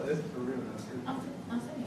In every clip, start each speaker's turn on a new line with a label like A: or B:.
A: That's for real.
B: I'm saying.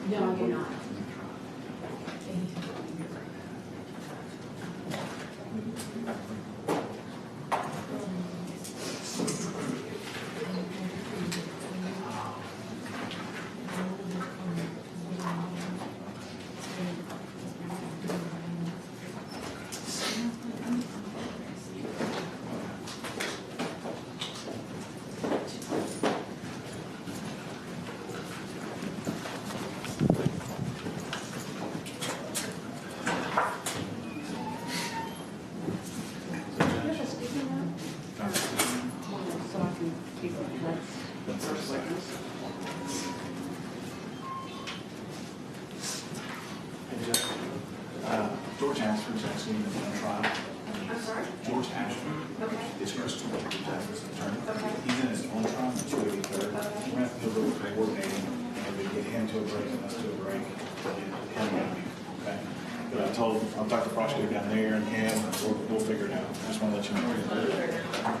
C: No, you're not.
D: George Ashford's actually in the trial.
C: I'm sorry?
D: George Ashford is Kristopher Love's attorney. He's in his own trial, it's really third. We're going to have to do a little coordinating, and we get him to a break and us to a break. Okay. But I'll talk to the prosecutor down there and him, and we'll figure it out. I just want to let you know.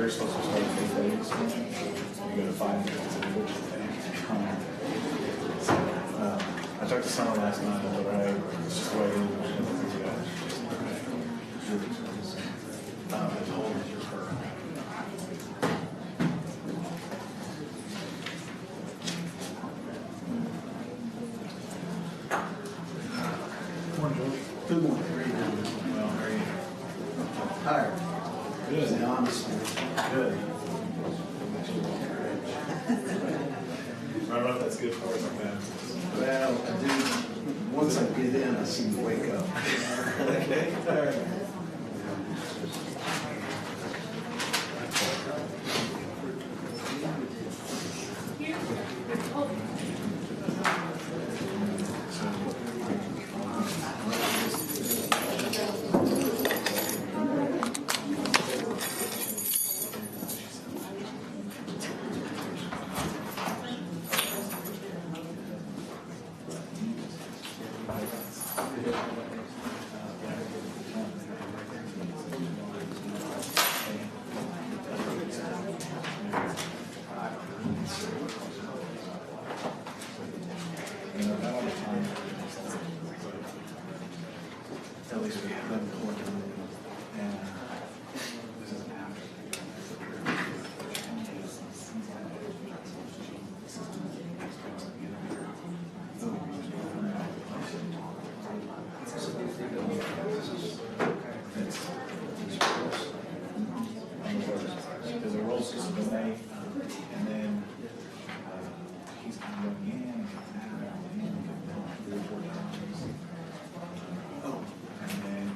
D: They're supposed to start at 8 days. You go to 5 days. I talked to someone last night, and they're right. It's just the way it is. The whole
A: Good morning.
D: well, how are you?
A: Tired.
D: Good.
A: Honestly.
D: Good. I don't know if that's good for us or bad.
A: Well, I do. Once I get in, I seem to wake up.
D: Okay. All right. At least we have them recorded. And this is because the role system is made, and then he's kind of going in, oh, and then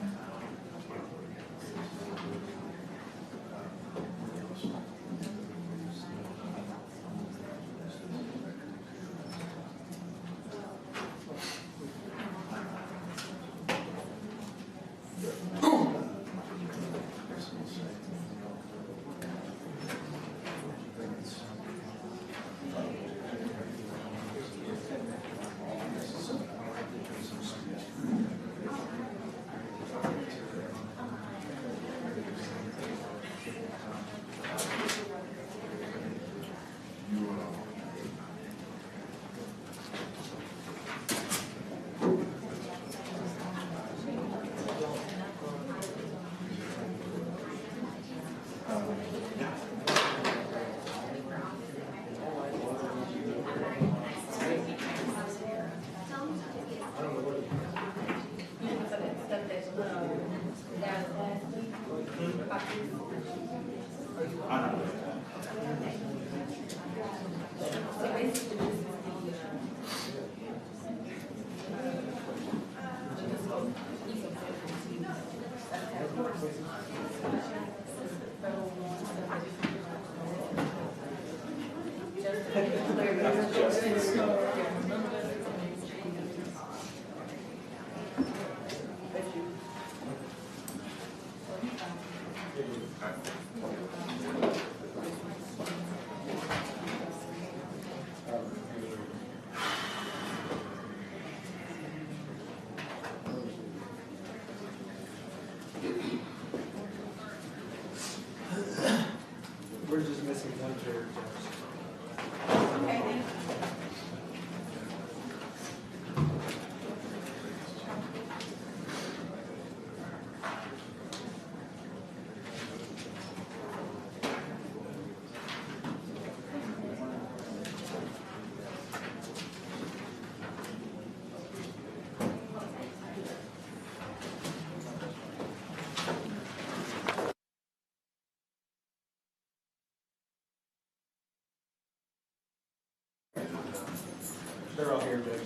B: We're just missing one chair. They're all here, Judge.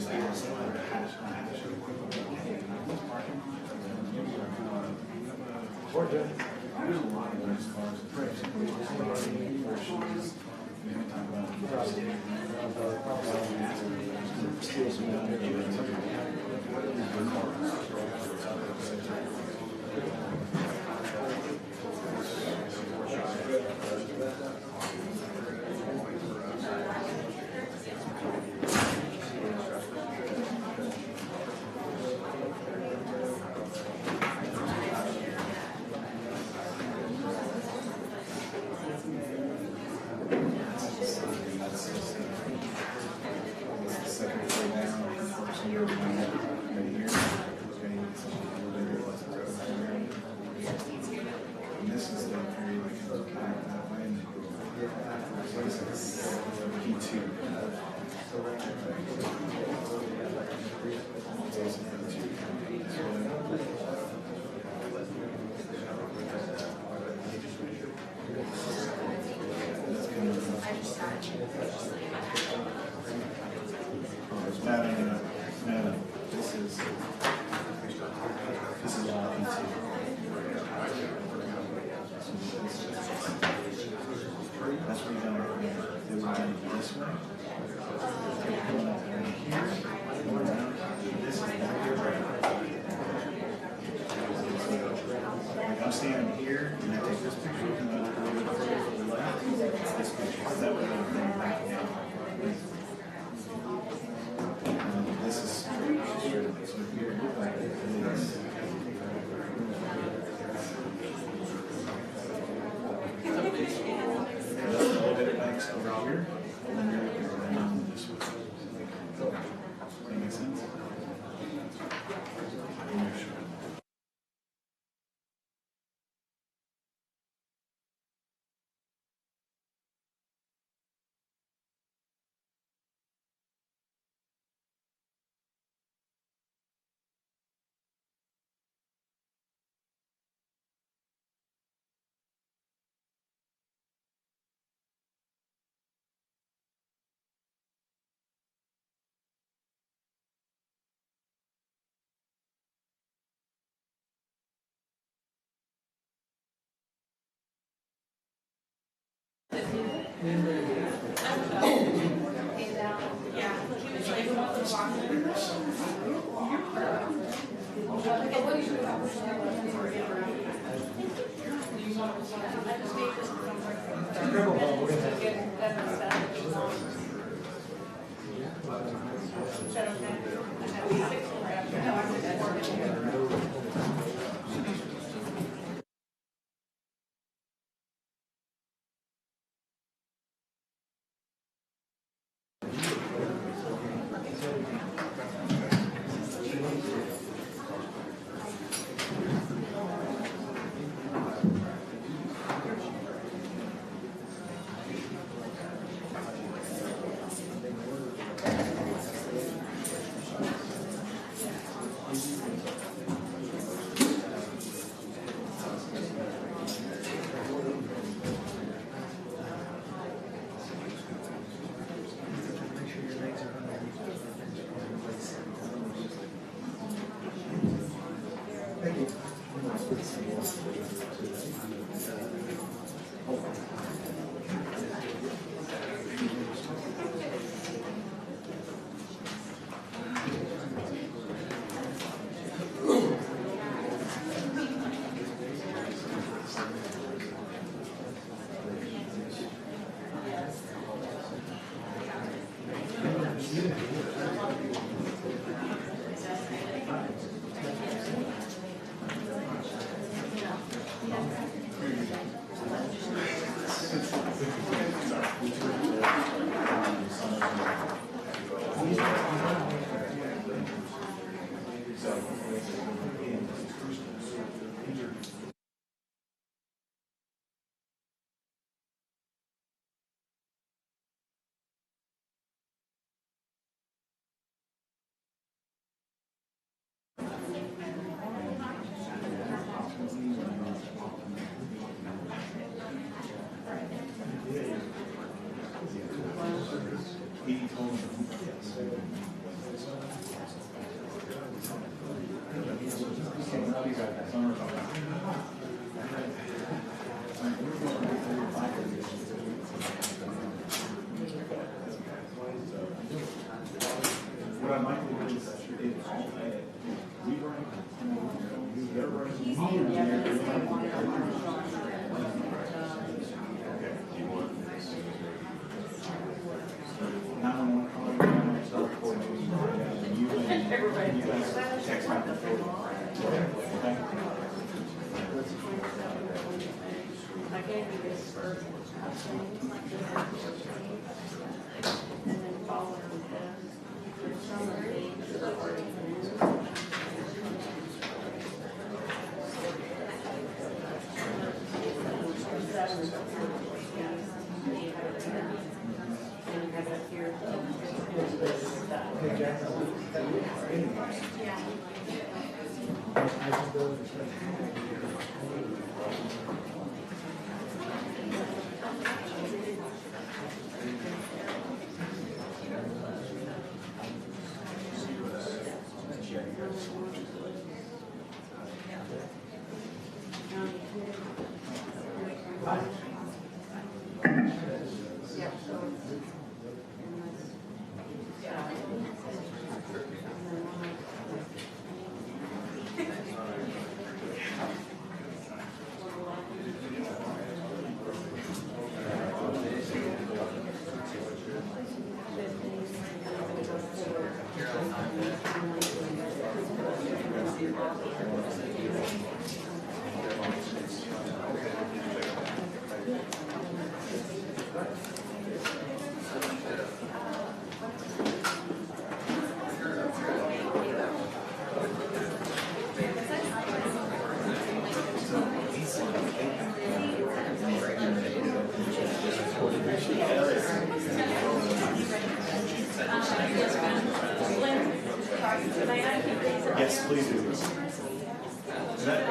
D: just asked Hashem. There's a lot of those cars. We haven't talked about I'm standing here, and I take this picture, and then I go a little further to the left. This picture, that way I'm going back down. This is straight, so here, look like it is. The elevator bank's over here, and then you're looking around this way. That makes sense? I might do is, it's all bad. We rank, they're ranking. Okay, you want? 911 calling, start recording. You guys text out the photo. Okay?
C: I gave you this first. And then follow them with some of
D: Yes, please do. Is that,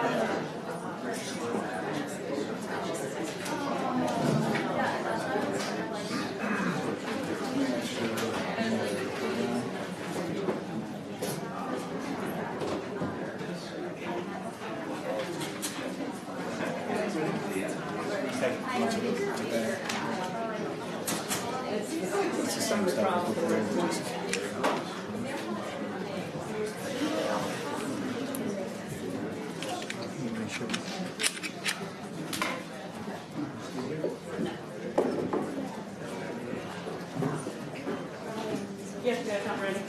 B: This is some of the problems.
C: Yes, guys, I'm ready.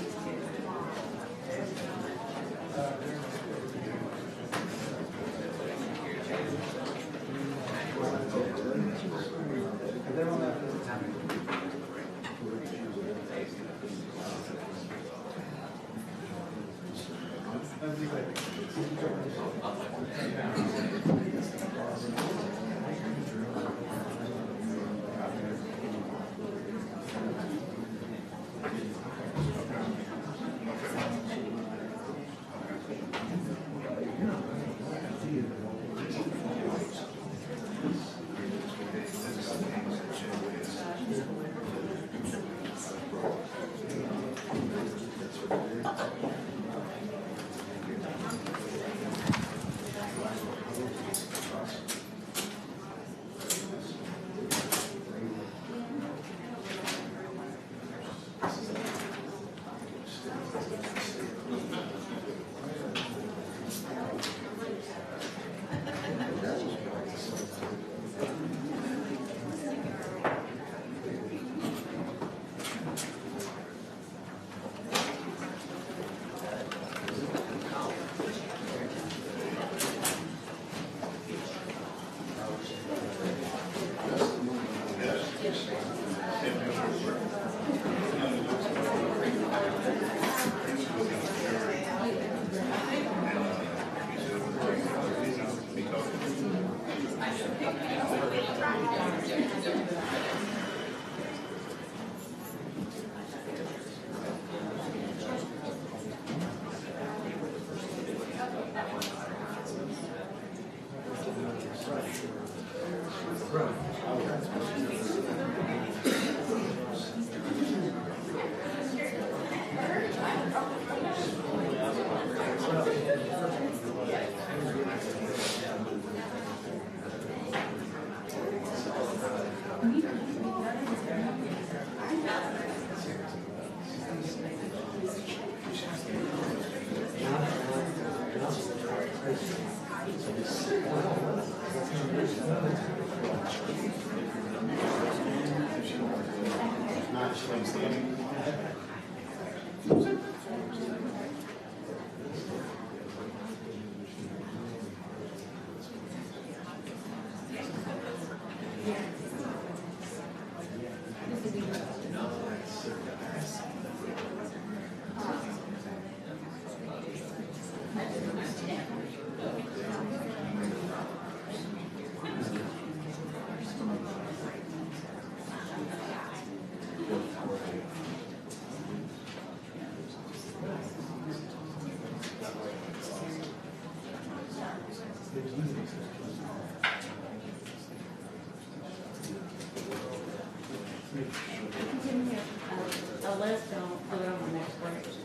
C: A list, I'll put it on the next page.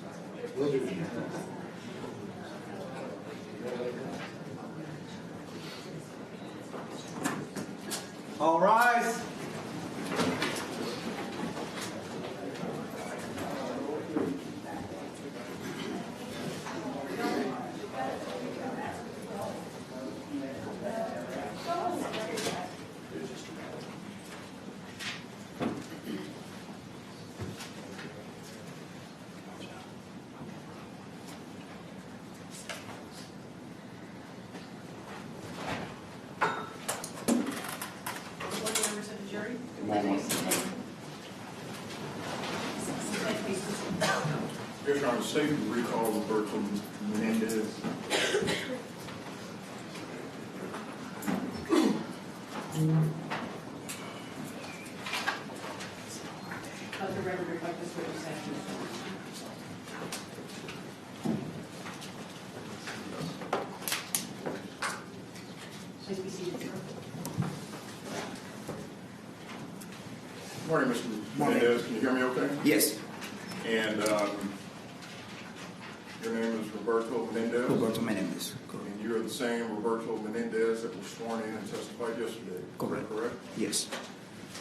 B: All rise.
E: You're trying to safely recall Roberto Menendez.
F: Let the record reflect this witness action. Please be seated, sir.
E: Good morning, Mr. Menendez. Can you hear me okay?
G: Yes,
E: And your name is Roberto Menendez?
G: Roberto Menendez.
E: And you're the same Roberto Menendez that was sworn in and testified yesterday?
G: Correct.
E: Correct?
G: Yes,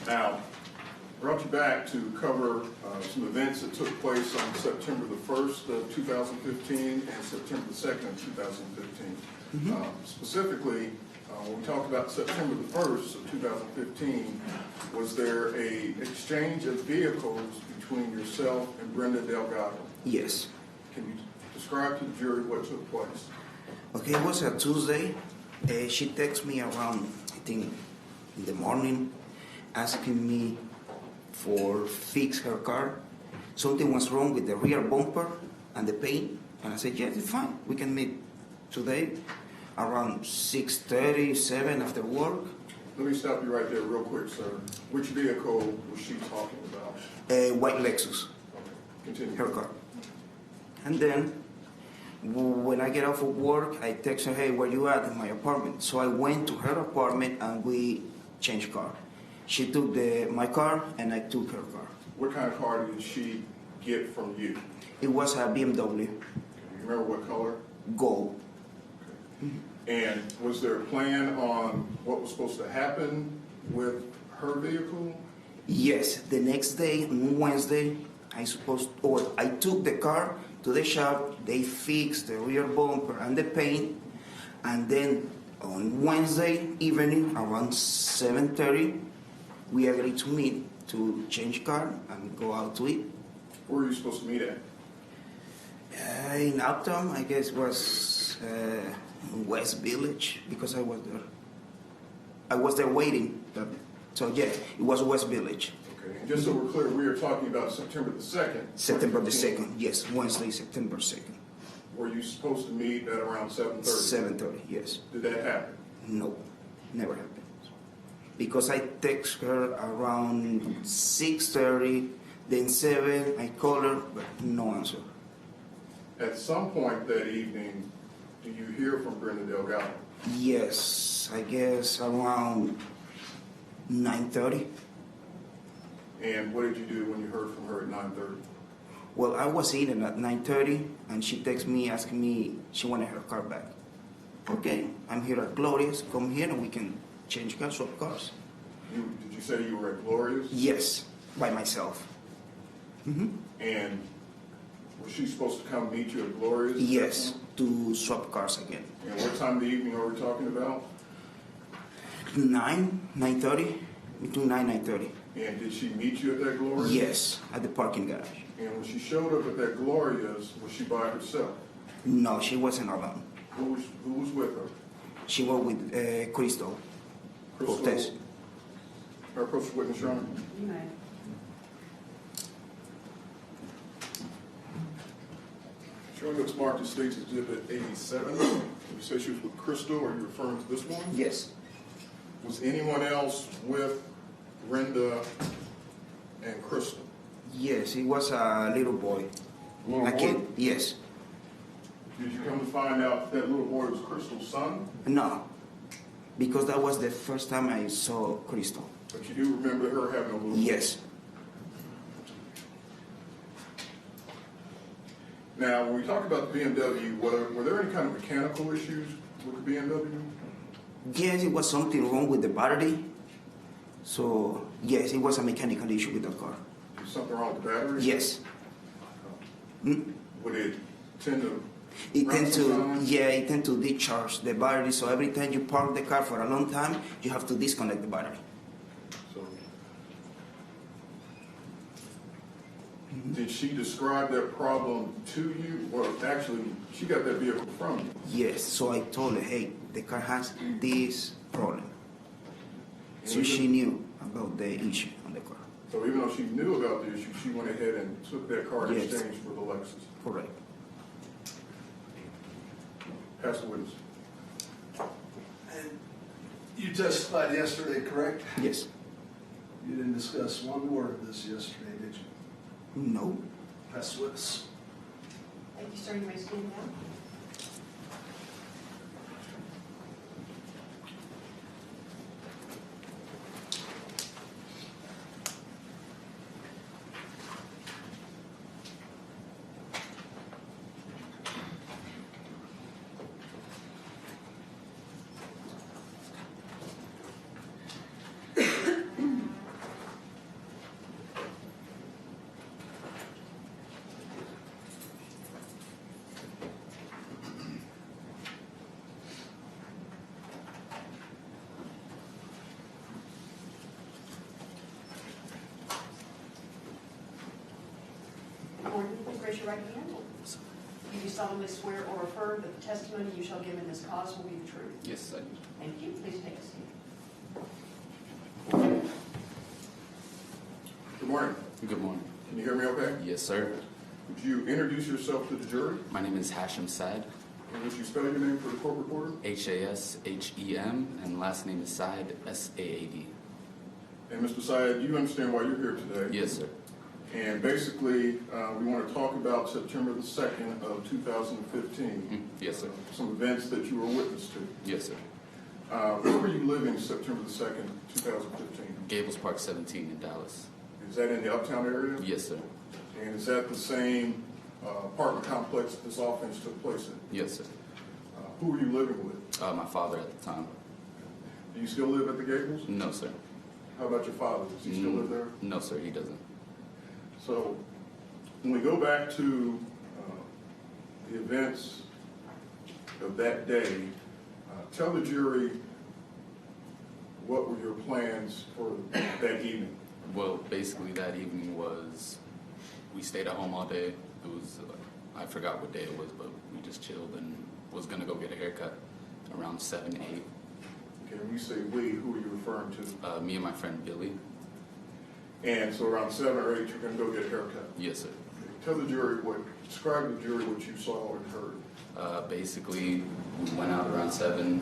E: Now, brought you back to cover some events that took place on September the 1st of 2015 and September the 2nd of 2015. Specifically, when we talked about September the 1st of 2015, was there a exchange of vehicles between yourself and Brenda Delgado?
G: yes.
E: Can you describe to the jury what took place?
G: Okay, it was a Tuesday. She texted me around, I think, in the morning, asking me for fix her car. Something was wrong with the rear bumper and the paint. And I said, yes, it's fine. We can meet today around 6:30, 7 after work.
E: Let me stop you right there real quick, sir. Which vehicle was she talking about?
G: A white Lexus,
E: Continue.
G: her car. And then when I get off of work, I text her, hey, where you at? In my apartment. So I went to her apartment and we changed car. She took my car and I took her car.
E: What kind of car did she get from you?
G: It was a BMW
E: You remember what color?
G: Gold.
E: And was there a plan on what was supposed to happen with her vehicle?
G: Yes, the next day, on Wednesday, I took the car to the shop. They fixed the rear bumper and the paint. And then on Wednesday evening, around 7:30, we agreed to meet to change car and go out to eat.
E: Where were you supposed to meet at?
G: In Uptown, I guess was West Village, because I was there. I was there waiting. So yeah, it was West Village.
E: Okay, and just so we're clear, we are talking about September the 2nd.
G: September the 2nd, yes, Wednesday, September 2nd.
E: Were you supposed to meet at around 7:30?
G: 7:30, yes.
E: Did that happen?
G: No, never happened. Because I text her around 6:30, then 7, I call her, but no answer.
E: At some point that evening, do you hear from Brenda Delgado?
G: Yes, I guess around 9:30.
E: And what did you do when you heard from her at 9:30?
G: Well, I was eating at 9:30, and she texted me asking me she wanted her car back. Okay, I'm here at Gloria's. Come here and we can change cars, swap cars.
E: Did you say you were at Gloria's?
G: Yes, by myself.
E: And was she supposed to come meet you at Gloria's?
G: Yes, to swap cars again.
E: And what time of the evening are we talking about?
G: 9:30, between 9 and 9:30.
E: And did she meet you at that Gloria's?
G: Yes, at the parking garage.
E: And when she showed up at that Gloria's, was she by herself?
G: No, she wasn't alone.
E: Who was with her?
G: She was with Crystal Cortes.
E: Her approach the witness, Your Honor.
F: You may.
E: Showing that's marked as State's Exhibit 87. You say she was with Crystal, are you referring to this one?
G: Yes.
E: Was anyone else with Brenda and Crystal?
G: Yes, it was a little boy.
E: Little
G: A
E: boy?
G: kid, yes.
E: Did you come to find out that little boy was Crystal's son?
G: No, because that was the first time I saw Crystal.
E: But you do remember her having a little boy?
G: Yes.
E: Now, when we talk about the BMW, were there any kind of mechanical issues with the BMW?
G: Yes, it was something wrong with the battery. So, yes, it was a mechanical issue with the car.
E: Was something wrong with the battery?
G: Yes. Mm.
E: Would it tend to
G: It
E: run
G: tend to,
E: sometimes?
G: yeah, it tend to discharge the battery. So every time you park the car for a long time, you have to disconnect the battery.
E: So, did she describe that problem to you? Or actually, she got that vehicle from you?
G: Yes, so I told her, hey, the car has this problem. So she knew about the issue on the car.
E: So even though she knew about the issue, she went ahead and took that car in
G: Yes.
E: exchange for the Lexus.
G: Correct.
E: Pass the witness.
A: And you testified yesterday, correct?
G: Yes.
A: You didn't discuss one word of this yesterday, did you?
G: No.
A: Pass the witness.
F: Thank you, sir. You may stand down. Gordon, please raise your right hand. Do you solemnly swear or affirm that the testimony you shall give in this cause will be the truth?
H: Yes, I do.
F: Thank you. Please take a seat.
E: Good morning.
H: Good morning.
E: Can you hear me okay?
H: Yes, sir.
E: Would you introduce yourself to the jury?
H: My name is Hashem Saad,
E: And would you spell your name for the court reporter?
H: Hashem, and last name is Saad, Saad.
E: And Mr. Saad, you understand why you're here today?
H: Yes, sir.
E: And basically, we want to talk about September the 2nd of 2015.
H: Yes, sir.
E: Some events that you were witness to.
H: Yes, sir.
E: Where were you living September the 2nd, 2015?
H: Gables Park 17 in Dallas.
E: Is that in the Uptown area?
H: Yes, sir.
E: And is that the same apartment complex that this offense took place in?
H: Yes, sir.
E: Who were you living with?
H: My father at the time.
E: Do you still live at the Gables?
H: No, sir.
E: How about your father? Does he still live there?
H: No, sir, he doesn't.
E: So, when we go back to the events of that day, tell the jury what were your plans for that evening?
H: Well, basically that evening was, we stayed at home all day. It was, I forgot what day it was, but we just chilled and was gonna go get a haircut around 7, 8.
E: Okay, when you say we, who are you referring to?
H: Me and my friend Billy.
E: And so around 7 or 8, you're going to go get a haircut.
H: Yes, sir.
E: Tell the jury describe to the jury what you saw and heard.
H: Basically, we went out around 7,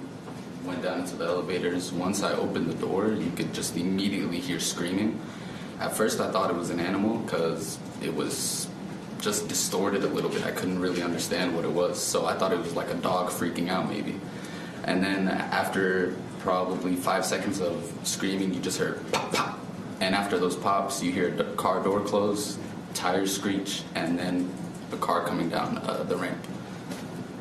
H: went down into the elevators. Once I opened the door, you could just immediately hear screaming. At first, I thought it was an animal because it was just distorted a little bit. I couldn't really understand what it was, so I thought it was like a dog freaking out maybe. And then after probably 5 seconds of screaming, you just heard pop, pop. And after those pops, you hear the car door close, tires screech, and then the car coming down the ramp.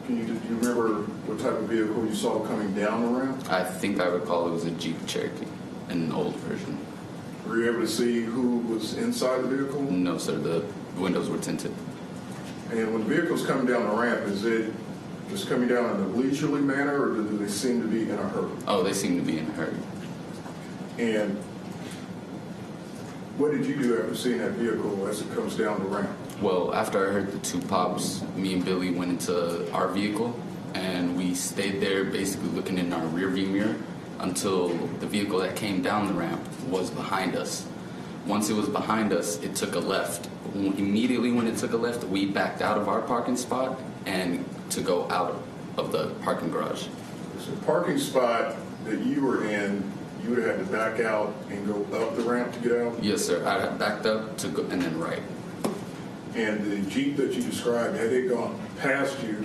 E: Do you remember what type of vehicle you saw coming down the ramp?
H: I think I recall it was a Jeep Cherokee, an old version.
E: Were you able to see who was inside the vehicle?
H: No, sir, the windows were tinted.
E: And when the vehicle's coming down the ramp, is it just coming down in a leisurely manner, or do they seem to be in a hurry?
H: Oh, they seem to be in a hurry.
E: And What did you do after seeing that vehicle as it comes down the ramp?
H: Well, after I heard the two pops, me and Billy went into our vehicle, and we stayed there basically looking in our rearview mirror until the vehicle that came down the ramp was behind us. Once it was behind us, it took a left. Immediately when it took a left, we backed out of our parking spot and to go out of the parking garage.
E: So the parking spot that you were in, you would have had to back out and go up the ramp to get out?
H: Yes, sir. I had backed up to go and then right.
E: And the Jeep that you described, had it gone past you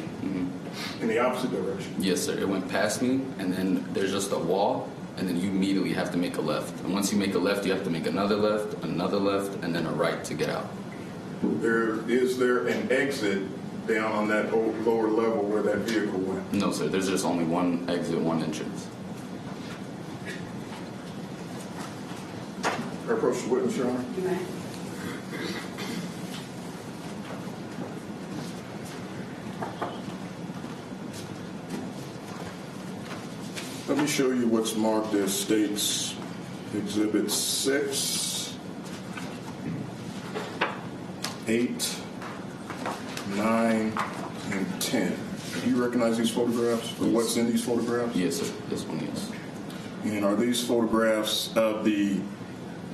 E: in the opposite direction?
H: Yes, sir. It went past me, and then there's just a wall, and then you immediately have to make a left. And once you make a left, you have to make another left, and then a right to get out.
E: Is there an exit down on that lower level where that vehicle went?
H: No, sir. There's just only one exit, one entrance.
E: I approach the witness, Your Honor.
F: You may.
E: Let me show you what's marked as State's Exhibit 6, 8, 9, and 10. Do you recognize these photographs? Or what's in these photographs?
H: Yes, sir. This one, yes.
E: And are these photographs of the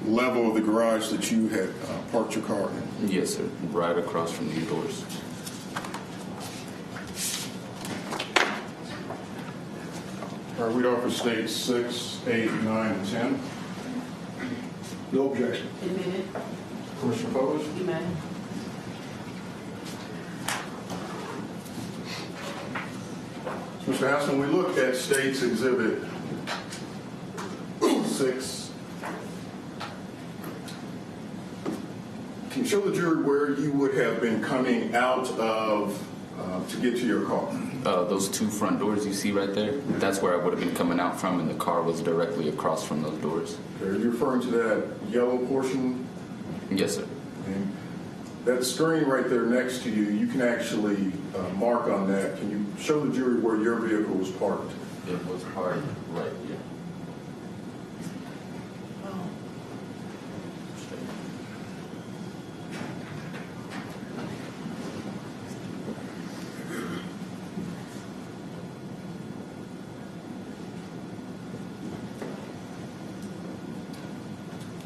E: level of the garage that you had parked your car in?
H: Yes, sir. Right across from these doors.
E: All right, we'd offer States 6, 8, 9, and 10.
A: No objection.
F: Admitted.
E: Commissioner Povich?
F: You may.
E: Mr. House, when we look at State's Exhibit 6, can you show the jury where you would have been coming out of to get to your car?
H: Those two front doors you see right there, that's where I would have been coming out from, and the car was directly across from those doors.
E: Okay, are you referring to that yellow portion?
H: Yes, sir.
E: And that screen right there next to you, you can actually mark on that. Can you show the jury where your vehicle was parked?
H: It was parked right here.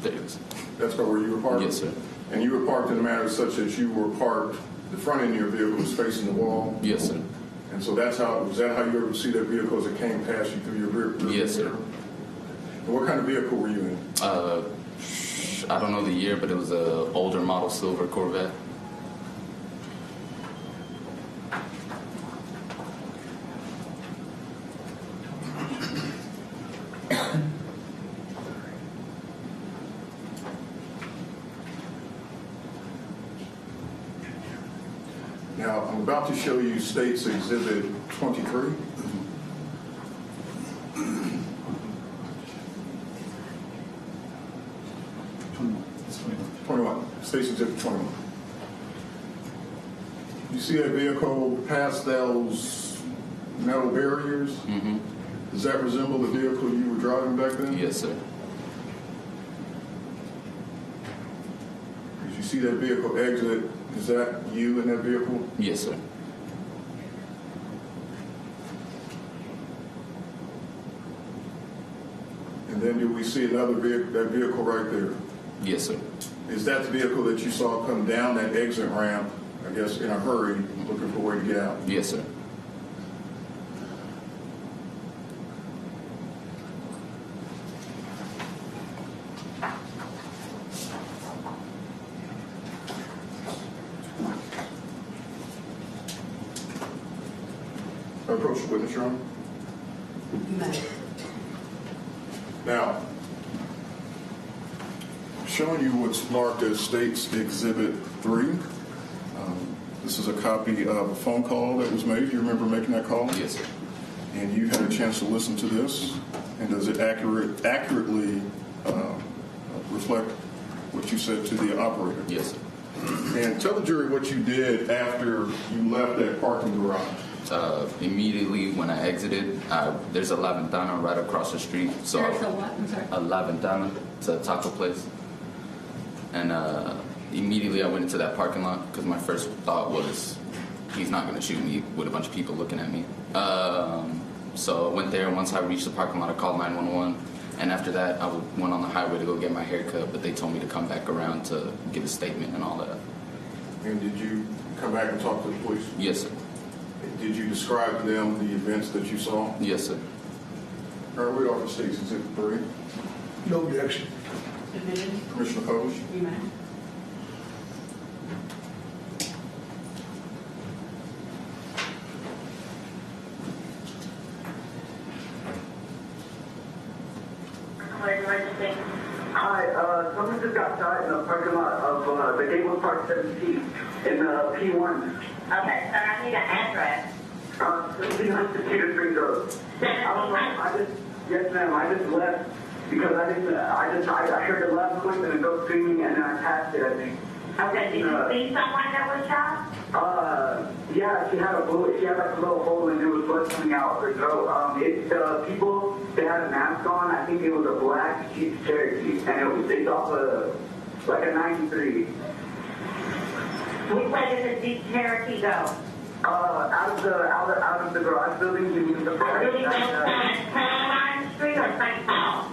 H: There it is.
E: That's about where you were parked?
H: Yes, sir.
E: And you were parked in a manner such that you were parked, the front end of your vehicle was facing the wall?
H: Yes, sir.
E: And so was that how you were able to see that vehicle as it came past you through your rear?
H: Yes, sir.
E: And what kind of vehicle were you in?
H: I don't know the year, but it was an older model silver Corvette.
E: Now, I'm about to show you State's Exhibit 23.
D: It's 21.
E: 21. State's Exhibit 21. You see that vehicle past those metal barriers?
H: Mm-hmm.
E: Does that resemble the vehicle you were driving back then?
H: Yes, sir.
E: As you see that vehicle exit, is that you in that vehicle?
H: Yes, sir.
E: And then do we see another vehicle, that vehicle right there?
H: Yes, sir.
E: Is that the vehicle that you saw come down that exit ramp, I guess in a hurry, looking for a way to get out?
H: Yes, sir.
E: Approach the witness, Your Honor.
F: You may.
E: Now, showing you what's marked as State's Exhibit 3. This is a copy of a phone call that was made. You remember making that call?
H: Yes, sir.
E: And you had a chance to listen to this. And does it accurately reflect what you said to the operator?
H: Yes, sir.
E: And tell the jury what you did after you left that parking garage.
H: Immediately when I exited, there's a La Ventana right across the street. So
C: There's a what? I'm sorry.
H: a La Ventana, it's a taco place. and immediately I went into that parking lot because my first thought was he's not going to shoot me with a bunch of people looking at me. So I went there, and once I reached the parking lot, I called 911, and after that, I went on the highway to go get my hair cut, but they told me to come back around to give a statement and all that.
E: And did you come back and talk to the police?
H: Yes, sir.
E: Did you describe to them the events that you saw?
H: Yes, sir.
E: All right, read off the state's Exhibit 3.
A: No objection.
F: Division,
E: Commissioner Coach?
F: you may.
I: Hi, someone just got shot in the parking lot of the Gateway Park 17 in P1.
C: Okay, sir, I need an address.
I: 1700 Cedar Springs Road. I don't know. Yes, ma'am. I just left because I heard the last voice and a girl screaming, and then I passed it, I think.
C: Okay, did you see someone that was shot?
I: Yeah, she had a bullet. She had like a little hole, and there was blood coming out of her throat. People, they had a mask on. I think it was a black Jeep Cherokee, and it's off like a 93.
C: Which way did the Jeep Cherokee go?
I: Out of the garage building to the front.
C: Did he go past Caroline Street or St. Paul?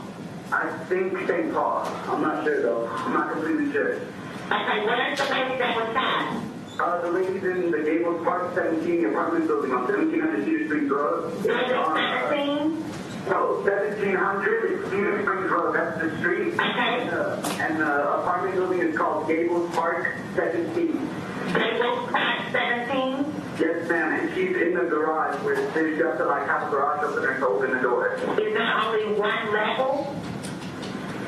I: I think St. Paul. I'm not sure though. I'm not completely sure.
C: Okay, where's the lady that was shot?
I: The lady's in the Gables Park 17 apartment building on 1700 Cedar Springs Road.
C: Was it 17?
I: No, 1700 Cedar Springs Road. That's the street.
C: Okay.
I: And the apartment building is called Gables Park 17.
C: Gables Park 17?
I: Yes, ma'am. And she's in the garage where there's just like half a garage opener to open the door.
C: Is there only one level?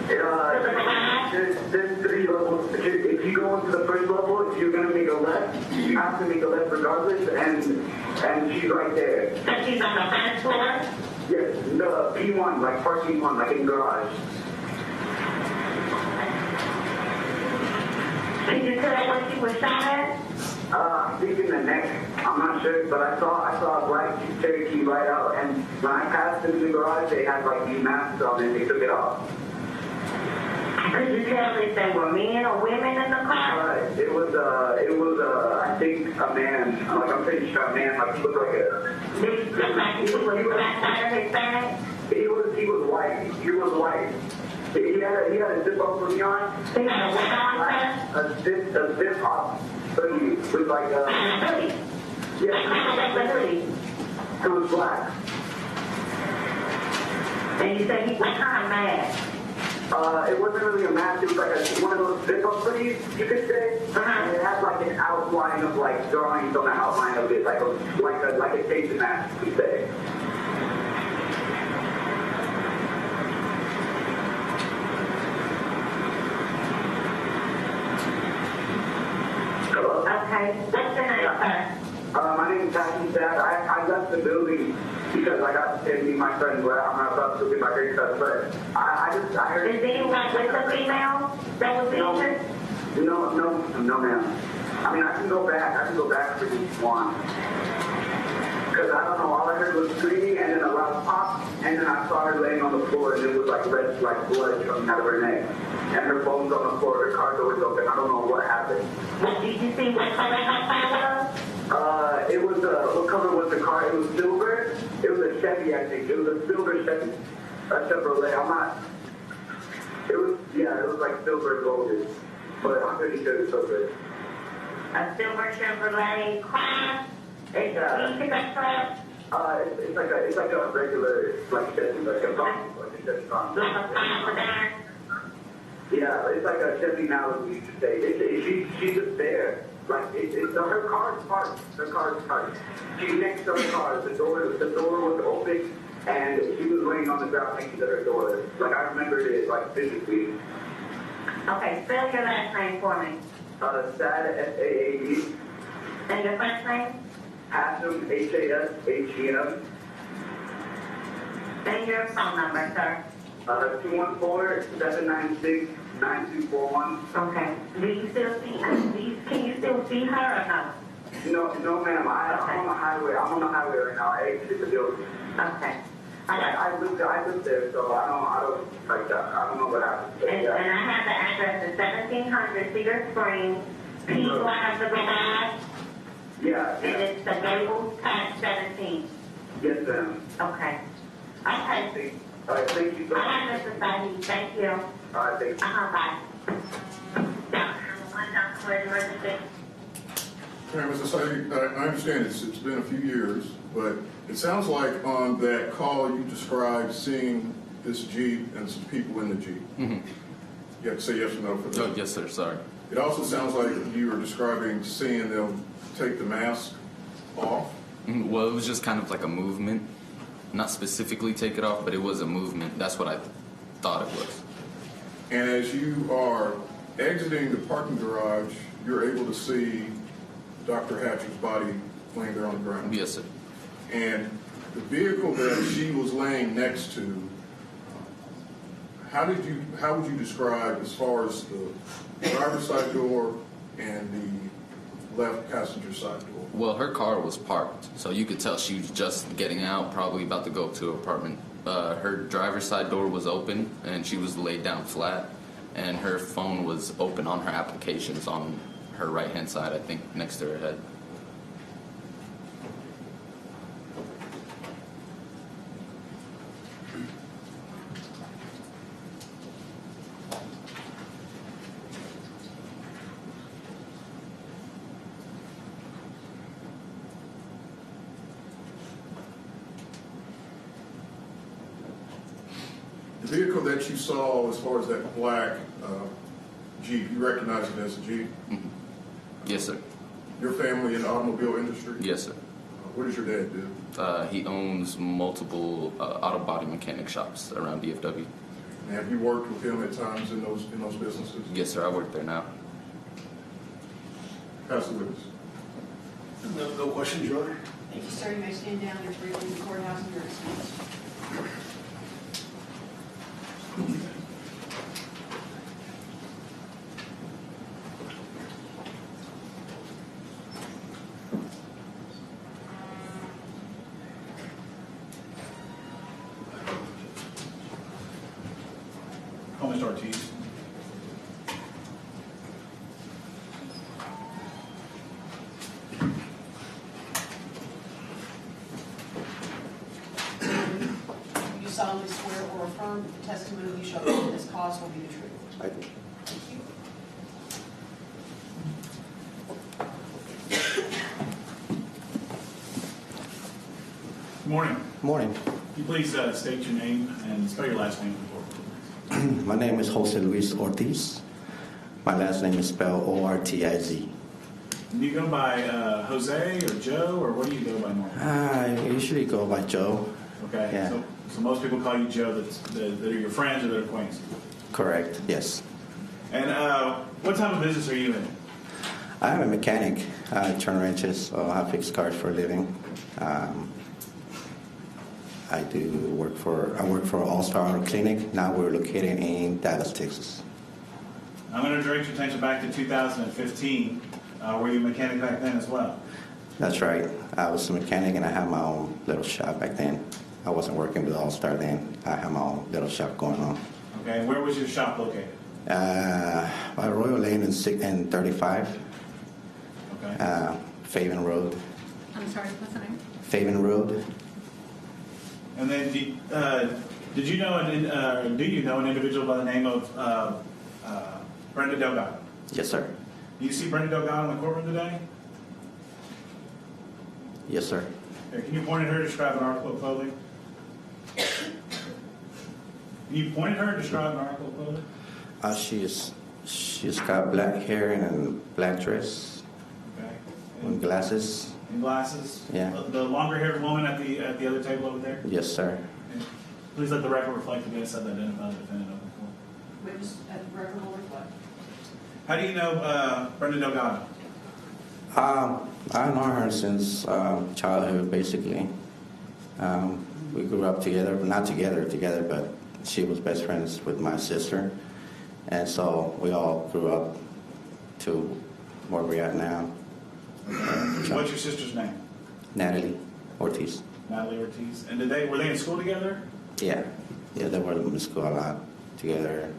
I: There's 3 levels. If you go into the first level, if you're going to make a left, you have to make a left regardless, and she's right there.
C: So she's on the first floor?
I: Yes, the P1, like parking 1, like in garage.
C: Can you tell where she was shot at?
I: I think in the neck. I'm not sure, but I saw a black Jeep Cherokee right out, and when I passed into the garage, they had like these masks on, and they took it off.
C: Could you tell if they were men or women in the car?
I: It was I think a man. Like I'm pretty sure a man. Like he looked like a.
C: Did he look like he was black, white, or Hispanic?
I: He was white. He was white. He had a zip up hoodie on.
C: He had a what on, sir?
I: A zip up hoodie with like a.
C: Hoodie.
I: Yeah.
C: What hoodie?
I: It was black.
C: And you said he was kind of mad.
I: It wasn't really a mask. It was like one of those zip-up hoodies, you could say. And it had like an outline of like drawings on the outline of it, like a station mask, you could say. Hello?
C: Okay. What's your name, sir?
I: My name is Saad. I left the building because I got to meet my friend where I'm not about to get my haircut, but I heard.
C: Is anyone with the female that was injured?
I: No, ma'am. I mean, I can go back if you want. Because I don't know, all I heard was screaming and then a loud pop, and then I saw her laying on the floor, and it was like red, like blood coming out of her neck. And her bones on the floor, her car door was open. I don't know what happened.
C: Did you see what color her car was?
I: It was, what color was the car? It was silver. It was a Chevy, I think. It was a silver Chevy. A Chevrolet. It was like silver golden. But I'm pretty sure it's silver.
C: A silver Chevrolet car? It's a pickup truck?
I: It's like a regular, like Chevy, like a Chevy car.
C: Like a Ford.
I: Yeah, it's like a Chevy Malibu, you could say. She's just there. Like, her car's parked. Her car's parked. She's next to her car. The door was open, and she was laying on the ground next to her door. Like, I remembered it, like, physically.
C: Okay, spell your last name for me.
I: Saad, S-A-A-D.
C: And your first name?
I: Hashem, H-A-S-H-E-M.
C: And your phone number, sir.
I: 214-796-9241.
C: Okay. Do you still see, can you still see her or no?
I: No, ma'am. I'm on the highway. I'm on the highway right now. I exited the building.
C: Okay.
I: I lived there, so I don't like that. I don't know what happened.
C: And I have the address is 1700 Cedar Springs, P Plaza Garage,
I: Yeah.
C: and it's the Gables past 17.
I: Yes, ma'am.
C: Okay. Okay.
I: All right, thank you so
C: All
I: much.
C: right, Mr. Saad, thank you.
I: All right, thank you.
C: Bye. Dr. Emergency.
E: Mr. Saad, I understand it's been a few years, but it sounds like on that call you described seeing this Jeep and some people in the Jeep.
H: Mm-hmm.
E: You have to say yes or no for that.
H: Oh, yes, sir. Sorry.
E: It also sounds like you were describing seeing them take the mask off.
H: Well, it was just kind of like a movement. Not specifically take it off, but it was a movement. That's what I thought it was.
E: And as you are exiting the parking garage, you're able to see Dr. Hatcher's body laying there on the ground.
H: Yes, sir.
E: And the vehicle that she was laying next to, how would you describe as far as the driver's side door and the left passenger side door?
H: Well, her car was parked, so you could tell she was just getting out, probably about to go up to her apartment. Her driver's side door was open, and she was laid down flat, and her phone was open on her applications on her right-hand side, I think, next to her head.
E: The vehicle that you saw, as far as that black Jeep, you recognize it as a Jeep?
H: Mm-hmm. Yes, sir.
E: Your family in the automobile industry?
H: Yes, sir.
E: What does your dad do?
H: He owns multiple auto body mechanic shops around DFW.
E: And have you worked with him at times in those businesses?
H: Yes, sir. I work there now.
E: Pass the witness.
A: No questions, Your Honor?
F: Thank you, sir. You may stand down and briefly the courthouse and your excused.
D: Call Mr. Ortiz.
F: You solemnly swear or affirm that the testimony you shall give in this cause will be the truth.
G: I do.
F: Thank you.
D: Good morning.
G: Morning.
D: Can you please state your name and spell your last name before?
G: My name is Jose Luis Ortiz. My last name is spelled O-R-T-I-Z.
D: Do you go by Jose or Joe, or what do you go by normally?
G: I usually go by Joe.
D: Okay.
G: Yeah.
D: So most people call you Joe that are your friends or that are acquaintances.
G: Correct, yes.
D: And what type of business are you in?
G: I'm a mechanic. I turn wrenches, so I fix cars for a living. I work for All-Star Clinic. Now we're located in Dallas, Texas.
D: I'm going to direct your attention back to 2015. Were you a mechanic back then as well?
G: That's right. I was a mechanic and I had my own little shop back then. I wasn't working with All-Star then. I had my own little shop going on.
D: Okay. And where was your shop located?
G: By Royal Lane and 35.
D: Okay.
G: Faven Road.
J: I'm sorry, what's the name?
G: Faven Road.
D: And then did you know do you know an individual by the name of Brenda Delgado?
G: Yes, sir.
D: Do you see Brenda Delgado in the courtroom today?
G: Yes, sir.
D: Okay, can you point at her, describe an article of clothing? Can you point at her, describe an article of clothing?
G: She's got black hair and a black dress
D: Okay.
G: and glasses.
D: And glasses?
G: Yeah.
D: The longer-haired woman at the other table over there?
G: Yes, sir.
D: Okay. Please let the record reflect the witness that identified the defendant over the court.
F: Witness at the record will reflect.
D: How do you know Brenda Delgado?
G: I know her since childhood, basically. We grew up together, not together, but she was best friends with my sister. And so we all grew up to where we're at now.
D: What's your sister's name?
G: Natalie Ortiz.
D: Natalie Ortiz. And were they in school together?
K: Yeah, they were in school a lot together,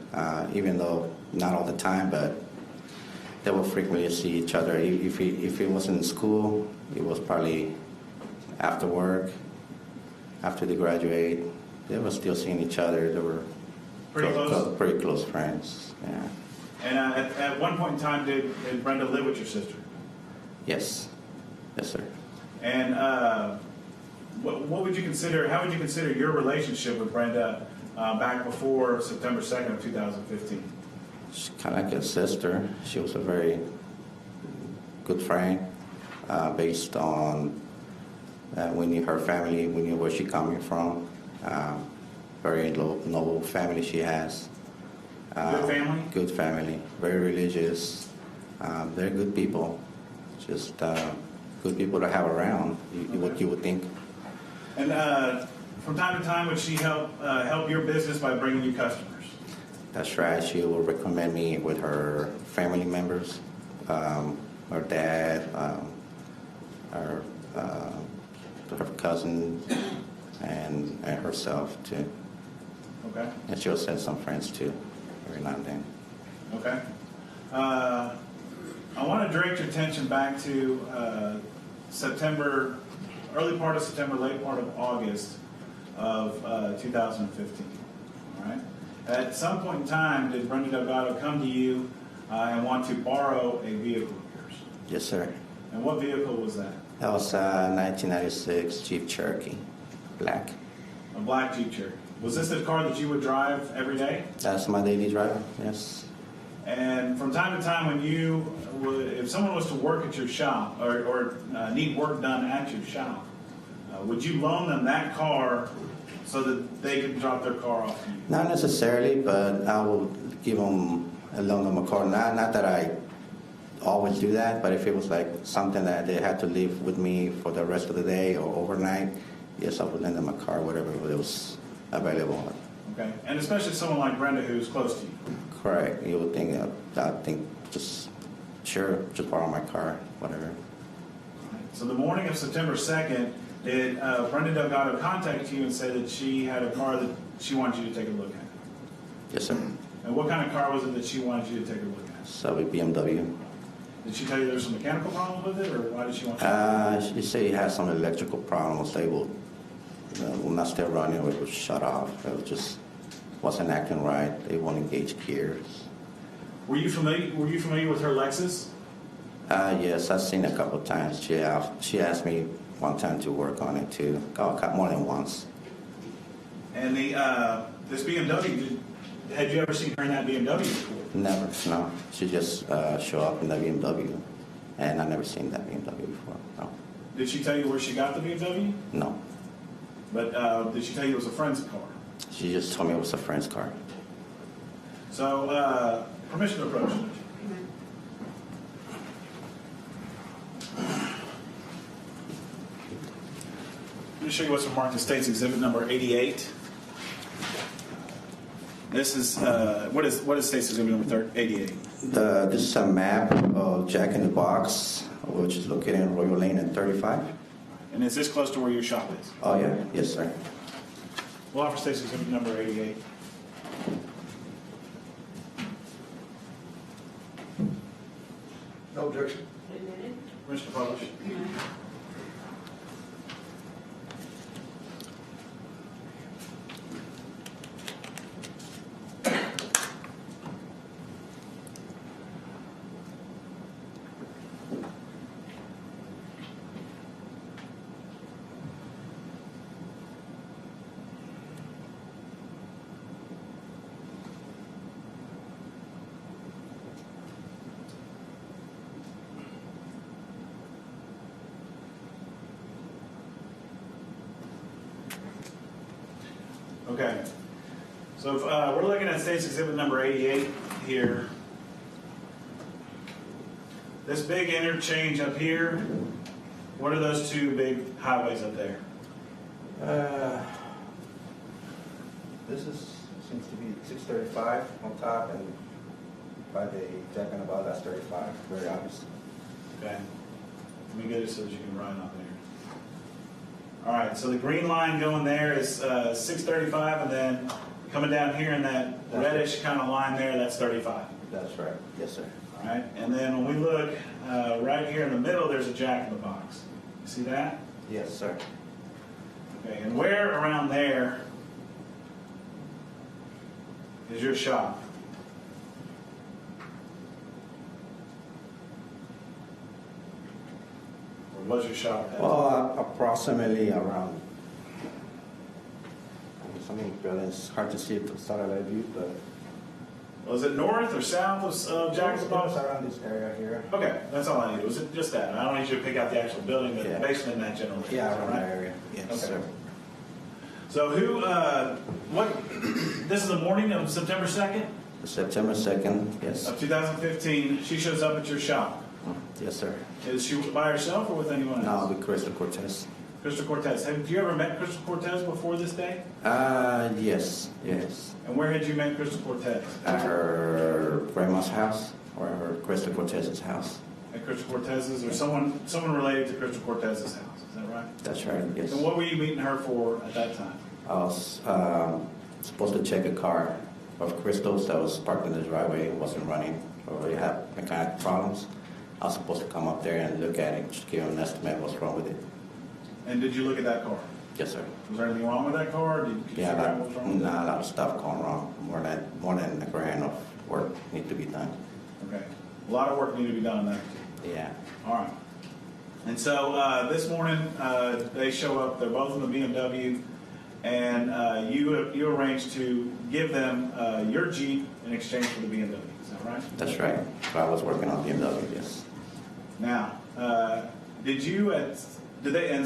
K: even though not all the time, but they would frequently see each other. If it wasn't in school, it was probably after work, after they graduate. They were still seeing each other. They were pretty close friends. Yeah.
D: And at one point in time, did Brenda live with your sister?
K: Yes, sir.
D: And what would you consider? How would you consider your relationship with Brenda back before September 2nd of 2015?
K: She's kind of like a sister. She was a very good friend, based on we knew her family, we knew where she coming from. Very noble family she has.
D: Good family?
K: Good family. Very religious. They're good people. Just good people to have around. What you would think.
D: And from time to time, would she help your business by bringing you customers?
K: That's right. She will recommend me with her family members, her dad, her cousin, and herself too.
D: Okay.
K: And she'll send some friends too, every now and then.
D: Okay. I want to direct your attention back to September, early part of September, late part of August of 2015. All right. At some point in time, did Brenda Delgado come to you and want to borrow a vehicle of yours?
K: Yes, sir.
D: And what vehicle was that?
K: That was a 1996 Jeep Cherokee, black.
D: A black Jeep Cherokee. Was this the car that you would drive every day?
K: That's my daily driver, yes.
D: And from time to time, when if someone was to work at your shop or need work done at your shop, would you loan them that car so that they could drop their car off to you?
K: Not necessarily, but I will loan them a car. Not that I always do that, but if it was like something that they had to leave with me for the rest of the day or overnight, yes, I would lend them a car, whatever it was available.
D: Okay, and especially someone like Brenda who's close to you.
K: Correct. You would think, just borrow my car, whatever.
D: So the morning of September 2nd, did Brenda Delgado contact you and say that she had a car that she wanted you to take a look at?
K: Yes, sir.
D: And what kind of car was it that she wanted you to take a look at?
K: So a BMW.
D: Did she tell you there was some mechanical problems with it, or why did she want you to?
K: She said he had some electrical problems. They will not still running, it would shut off. It just wasn't acting right. They won't engage gears.
D: Were you familiar with her Lexus?
K: Yes, I've seen it a couple of times. She asked me one time to work on it too. More than once.
D: And this BMW, had you ever seen her in that BMW before?
K: Never, no. She just showed up in the BMW, and I never seen that BMW before. No.
D: Did she tell you where she got the BMW?
K: No.
D: But did she tell you it was a friend's car?
K: She just told me it was a friend's car.
D: So, permission to approach. Let me show you what's marked in State's Exhibit number 88. This is, what is State's Exhibit number 88?
K: This is a map of Jack in the Box, which is located in Royal Lane and 35.
D: And is this close to where your shop is?
K: Oh, yeah. Yes, sir.
D: We'll offer State's Exhibit number 88.
A: No objection.
D: Permission to publish. Okay, so if, we're looking at State's Exhibit number 88 here. This big interchange up here, what are those two big highways up there?
K: This seems to be 635 on top, and by the Jack in the Box, that's 35. Very obvious.
D: Okay, let me get it so that you can ride on there. All right, so the green line going there is 635, and then coming down here in that reddish kind of line there, that's 35.
K: That's right. Yes, sir.
D: All right, and then when we look right here in the middle, there's a jack in the box. You see that?
K: Yes, sir.
D: Okay, and where around there is your shop? Or was your shop at?
K: Well, approximately around. I mean, it's hard to see it from satellite view, but.
D: Was it north or south of Jack's box?
K: Around this area here.
D: Okay, that's all I need. Was it just that? I don't need you to pick out the actual building, but
K: Yeah.
D: basically in that general area.
K: Yeah,
D: is that
K: around
D: right?
K: that area. Yes,
D: Okay.
K: sir.
D: So this is the morning of September 2nd
K: September 2nd, yes.
D: of 2015. She shows up at your shop.
K: Yes, sir.
D: Is she by herself or with anyone
K: No,
D: else?
K: with Kristopher Cortes.
D: Kristopher Cortes. Have you ever met Kristopher Cortes before this day?
K: Yes, yes.
D: And where had you met Kristopher Cortes?
K: At her grandma's house, or her Kristopher Cortes's house.
D: At Kristopher Cortes's, or someone related to Kristopher Cortes's house. Is that right?
K: That's right, yes.
D: And what were you meeting her for at that time?
K: I was supposed to check a car of Crystal's that was parked in the driveway. It wasn't running, or it had mechanical problems. I was supposed to come up there and look at it, just give an estimate of what's wrong with it.
D: And did you look at that car?
K: Yes, sir.
D: Was there anything wrong with that car? Or did you
K: Yeah,
D: figure out what was wrong with it?
K: a lot of stuff going wrong. More than a grand of work need to be done.
D: Okay. A lot of work needed to be done on that.
K: Yeah.
D: All right. And so this morning, they show up. They're both in the BMW, and you arranged to give them your Jeep in exchange for the BMW. Is that right?
K: That's right. So I was working on BMW, yes.
D: Now, and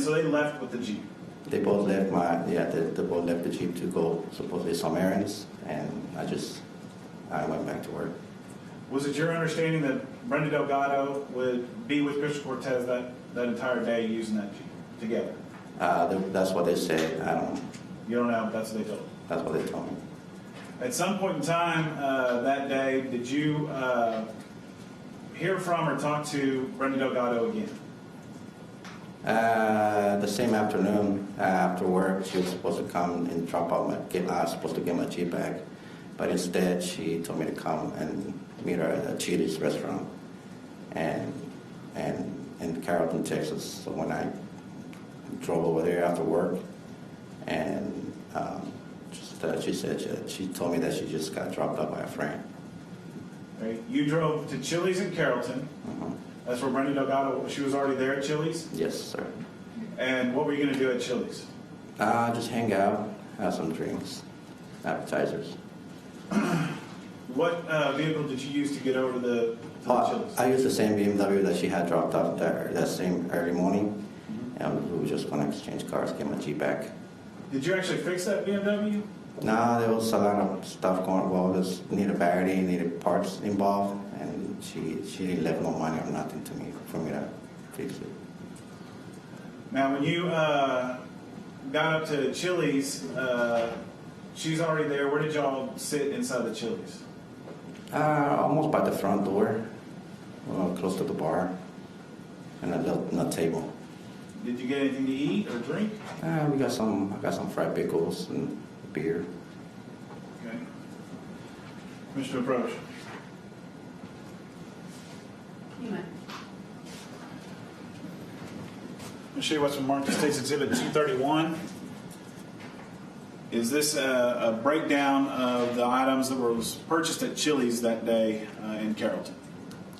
D: so they left with the Jeep.
K: They both left they both left the Jeep to go supposedly some errands, and I went back to work.
D: Was it your understanding that Brenda Delgado would be with Kristopher Cortes that entire day using that Jeep together?
K: That's what they said.
D: You don't know, that's what they told you.
K: That's what they told me.
D: At some point in time that day, did you hear from or talk to Brenda Delgado again?
K: The same afternoon after work, she was supposed to come and drop out I was supposed to get my Jeep back, but instead she told me to come and meet her at a Chili's restaurant, and in Carrollton, Texas. So when I drove over there after work, and she told me that she just got dropped off by a friend.
D: Right. You drove to Chili's in Carrollton.
K: Mm-hmm.
D: That's where Brenda Delgado, she was already there at Chili's?
K: Yes, sir.
D: And what were you going to do at Chili's?
K: Just hang out, have some drinks, appetizers.
D: What vehicle did you use to get over to the Chili's?
K: I used the same BMW that she had dropped off that same early morning, and we were just going to exchange cars, get my Jeep back.
D: Did you actually fix that BMW?
K: No, there was a lot of stuff going. Well, just needed battery, needed parts involved, and she left no money or nothing to me for me to fix it.
D: Now, when you got up to Chili's, she's already there. Where did y'all sit inside the Chili's?
K: Almost by the front door, close to the bar, and a table.
D: Did you get anything to eat or drink?
K: I got some fried pickles and beer.
D: Okay. Mr. Approach.
F: You may.
D: I'll show you what's been marked as State's Exhibit 231. Is this a breakdown of the items that was purchased at Chili's that day in Carrollton?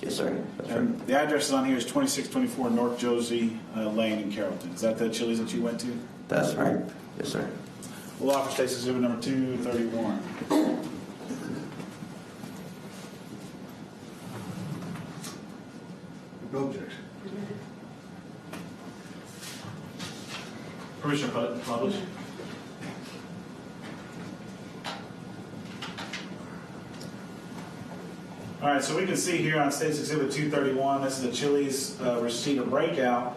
K: Yes, sir. That's
D: And
K: right.
D: the address on here is 2624 North Josie Lane in Carrollton. Is that the Chili's that you went to?
K: That's right. Yes, sir.
D: We'll offer State's Exhibit number 231.
A: No objection.
D: Permission to publish. All right, so we can see here on State's Exhibit 231, this is a Chili's receipt of breakout,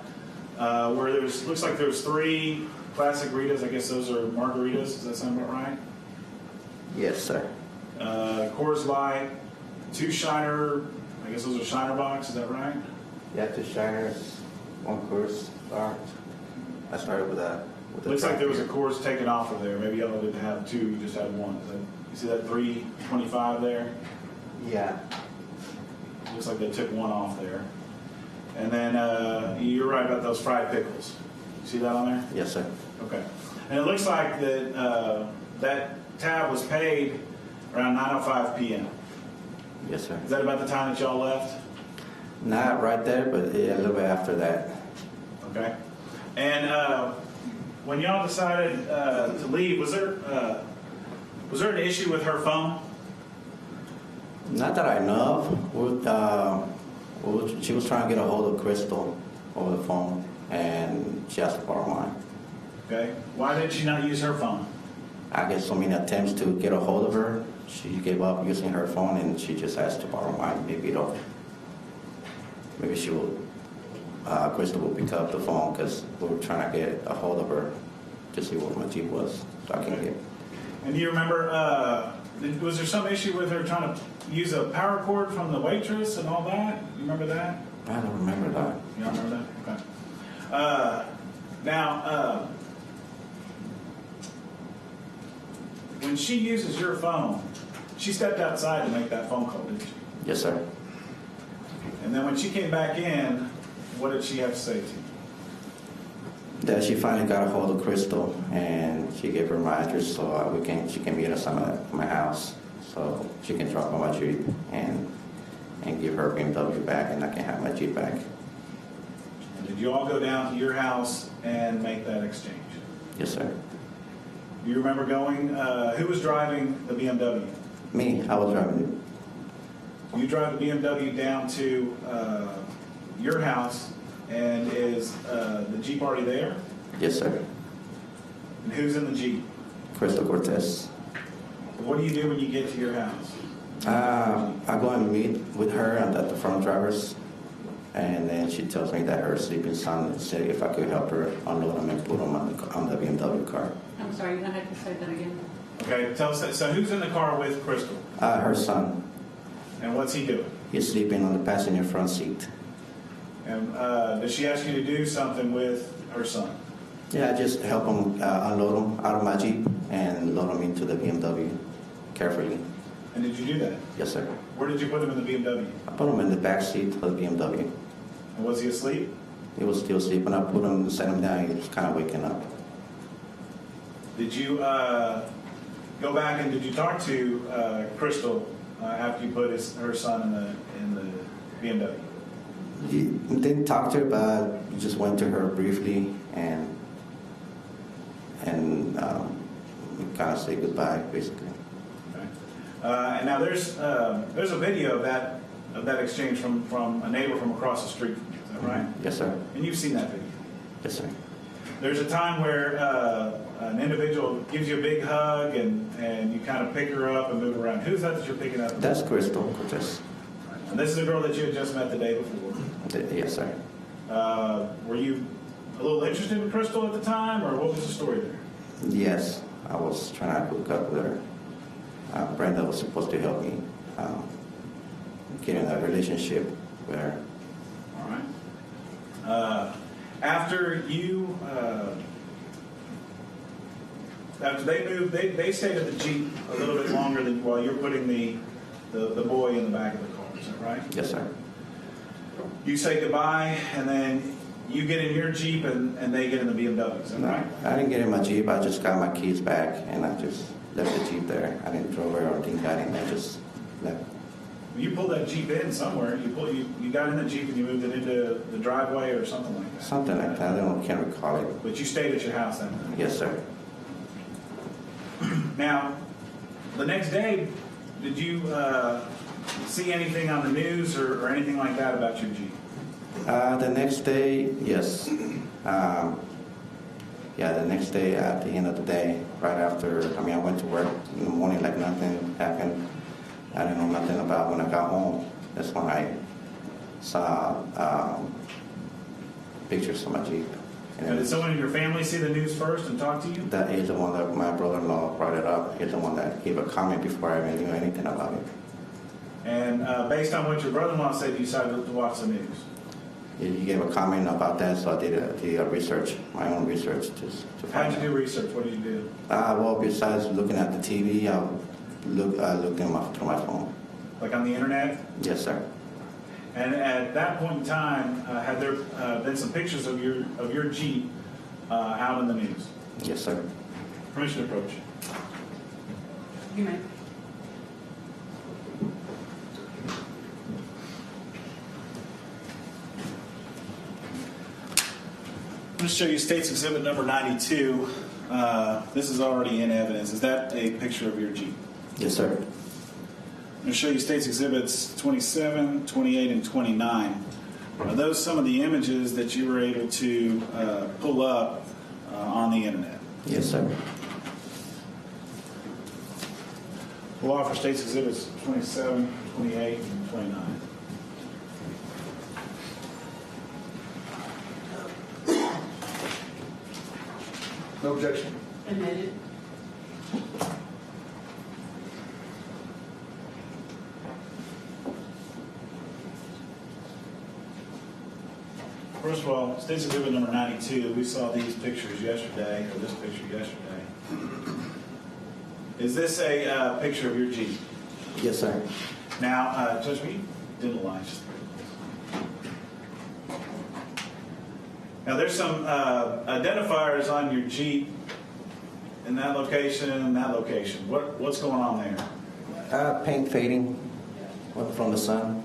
D: where looks like there's 3 classic Ritas. I guess those are margaritas. Does that sound about right?
K: Yes, sir.
D: Coors Light, 2 Shiner. I guess those are Shiner box. Is that right?
K: Yeah, 2 Shiners, 1 Coors Bar. I started with that.
D: Looks like there was a Cortes taken off of there. Maybe y'all didn't have two, you just had one. You see that 325 there?
K: Yeah.
D: Looks like they took one off there. And then you're right about those fried pickles. You see that on there?
K: Yes, sir.
D: Okay. And it looks like that that tab was paid around 9:05 p.m.
K: Yes, sir.
D: Is that about the time that y'all left?
K: Not right there, but a little bit after that.
D: Okay. And when y'all decided to leave, was there an issue with her phone?
K: Not that I know of. She was trying to get a hold of Crystal over the phone, and she asked to borrow mine.
D: Okay. Why did she not use her phone?
K: I guess so many attempts to get a hold of her. She gave up using her phone, and she just asked to borrow mine. Maybe she will. Crystal will pick up the phone because we were trying to get a hold of her to see what my Jeep was, so I can get.
D: And do you remember? Was there some issue with her trying to use a power cord from the waitress and all that? You remember that?
K: I don't remember that.
D: You don't remember that? Okay. Now, when she uses your phone, she stepped outside to make that phone call, didn't she?
K: Yes, sir.
D: And then when she came back in, what did she have to say to you?
K: That she finally got a hold of Crystal, and she gave her my address so she can meet us at my house, so she can drop on my Jeep and give her BMW back, and I can have my Jeep back.
D: And did you all go down to your house and make that exchange?
K: Yes, sir.
D: Do you remember going? Who was driving the BMW?
K: Me. I was driving.
D: You drive the BMW down to your house, and is the Jeep already there?
K: Yes, sir.
D: And who's in the Jeep?
K: Crystal Cortes.
D: What do you do when you get to your house?
K: I go and meet with her and at the front drivers, and then she tells me that her sleeping son said if I could help her unload him and put him on the BMW car.
J: I'm sorry, you're going to have to say that again.
D: Okay, tell us that. So who's in the car with Crystal?
K: Her son.
D: And what's he doing?
K: He's sleeping on the passenger front seat.
D: And does she ask you to do something with her son?
K: Yeah, I just help him unload him out of my Jeep and load him into the BMW carefully.
D: And did you do that?
K: Yes, sir.
D: Where did you put him in the BMW?
K: I put him in the back seat of the BMW.
D: And was he asleep?
K: He was still sleeping. I put him, set him down. He was kind of waking up.
D: Did you go back and did you talk to Crystal after you put her son in the BMW?
K: He didn't talk to her, but he just went to her briefly and kind of say goodbye, basically.
D: Okay. And now there's a video of that exchange from a neighbor from across the street from you. Is that right?
K: Yes, sir.
D: And you've seen that video.
K: Yes, sir.
D: There's a time where an individual gives you a big hug and you kind of pick her up and move around. Who's that you're picking up?
K: That's Crystal Cortes.
D: And this is a girl that you had just met the day before.
K: Yes, sir.
D: Were you a little interested in Crystal at the time, or what was the story there?
K: Yes, I was trying to hook up with her. Brenda was supposed to help me get in a relationship with her.
D: All right. After you, after they moved, they stayed at the Jeep a little bit longer than while you're putting the boy in the back of the car. Is that right?
K: Yes, sir.
D: You say goodbye, and then you get in your Jeep, and they get in the BMW. Is that right?
K: I didn't get in my Jeep. I just got my keys back, and I just left the Jeep there. I didn't drove her or anything. I just left.
D: You pulled that Jeep in somewhere. You got in the Jeep and you moved it into the driveway or something like that.
K: Something like that. I can't recall it.
D: But you stayed at your house then?
K: Yes, sir.
D: Now, the next day, did you see anything on the news or anything like that about your Jeep?
K: The next day, yes. The next day, at the end of the day, right after, I went to work in the morning like nothing happened. I didn't know nothing about when I got home. That's when I saw pictures of my Jeep.
D: And did someone in your family see the news first and talk to you?
K: That is the one that my brother-in-law brought it up. He's the one that gave a comment before I even knew anything about it.
D: And based on what your brother-in-law said, you decided to watch the news?
K: You gave a comment about that, so I did a research, my own research to
D: How'd
K: find
D: you do research? What did you do?
K: Well, besides looking at the TV, I looked them up through my phone.
D: Like on the internet?
K: Yes, sir.
D: And at that point in time, had there been some pictures of your Jeep out in the news?
K: Yes, sir.
D: Permission to approach.
J: You may.
D: I'm going to show you State's Exhibit number 92. This is already in evidence. Is that a picture of your Jeep?
K: Yes, sir.
D: I'm going to show you State's Exhibits 27, 28, and 29. Are those some of the images that you were able to pull up on the internet?
K: Yes, sir.
D: We'll offer State's Exhibits 27, 28, and 29.
A: No objection.
F: Admitted.
D: First of all, State's Exhibit number 92, we saw these pictures yesterday, or this picture yesterday. Is this a picture of your Jeep?
K: Yes, sir.
D: Now, Judge, we didn't lie. Now, there's some identifiers on your Jeep in that location and that location. What's going on there?
K: Paint fading from the sun.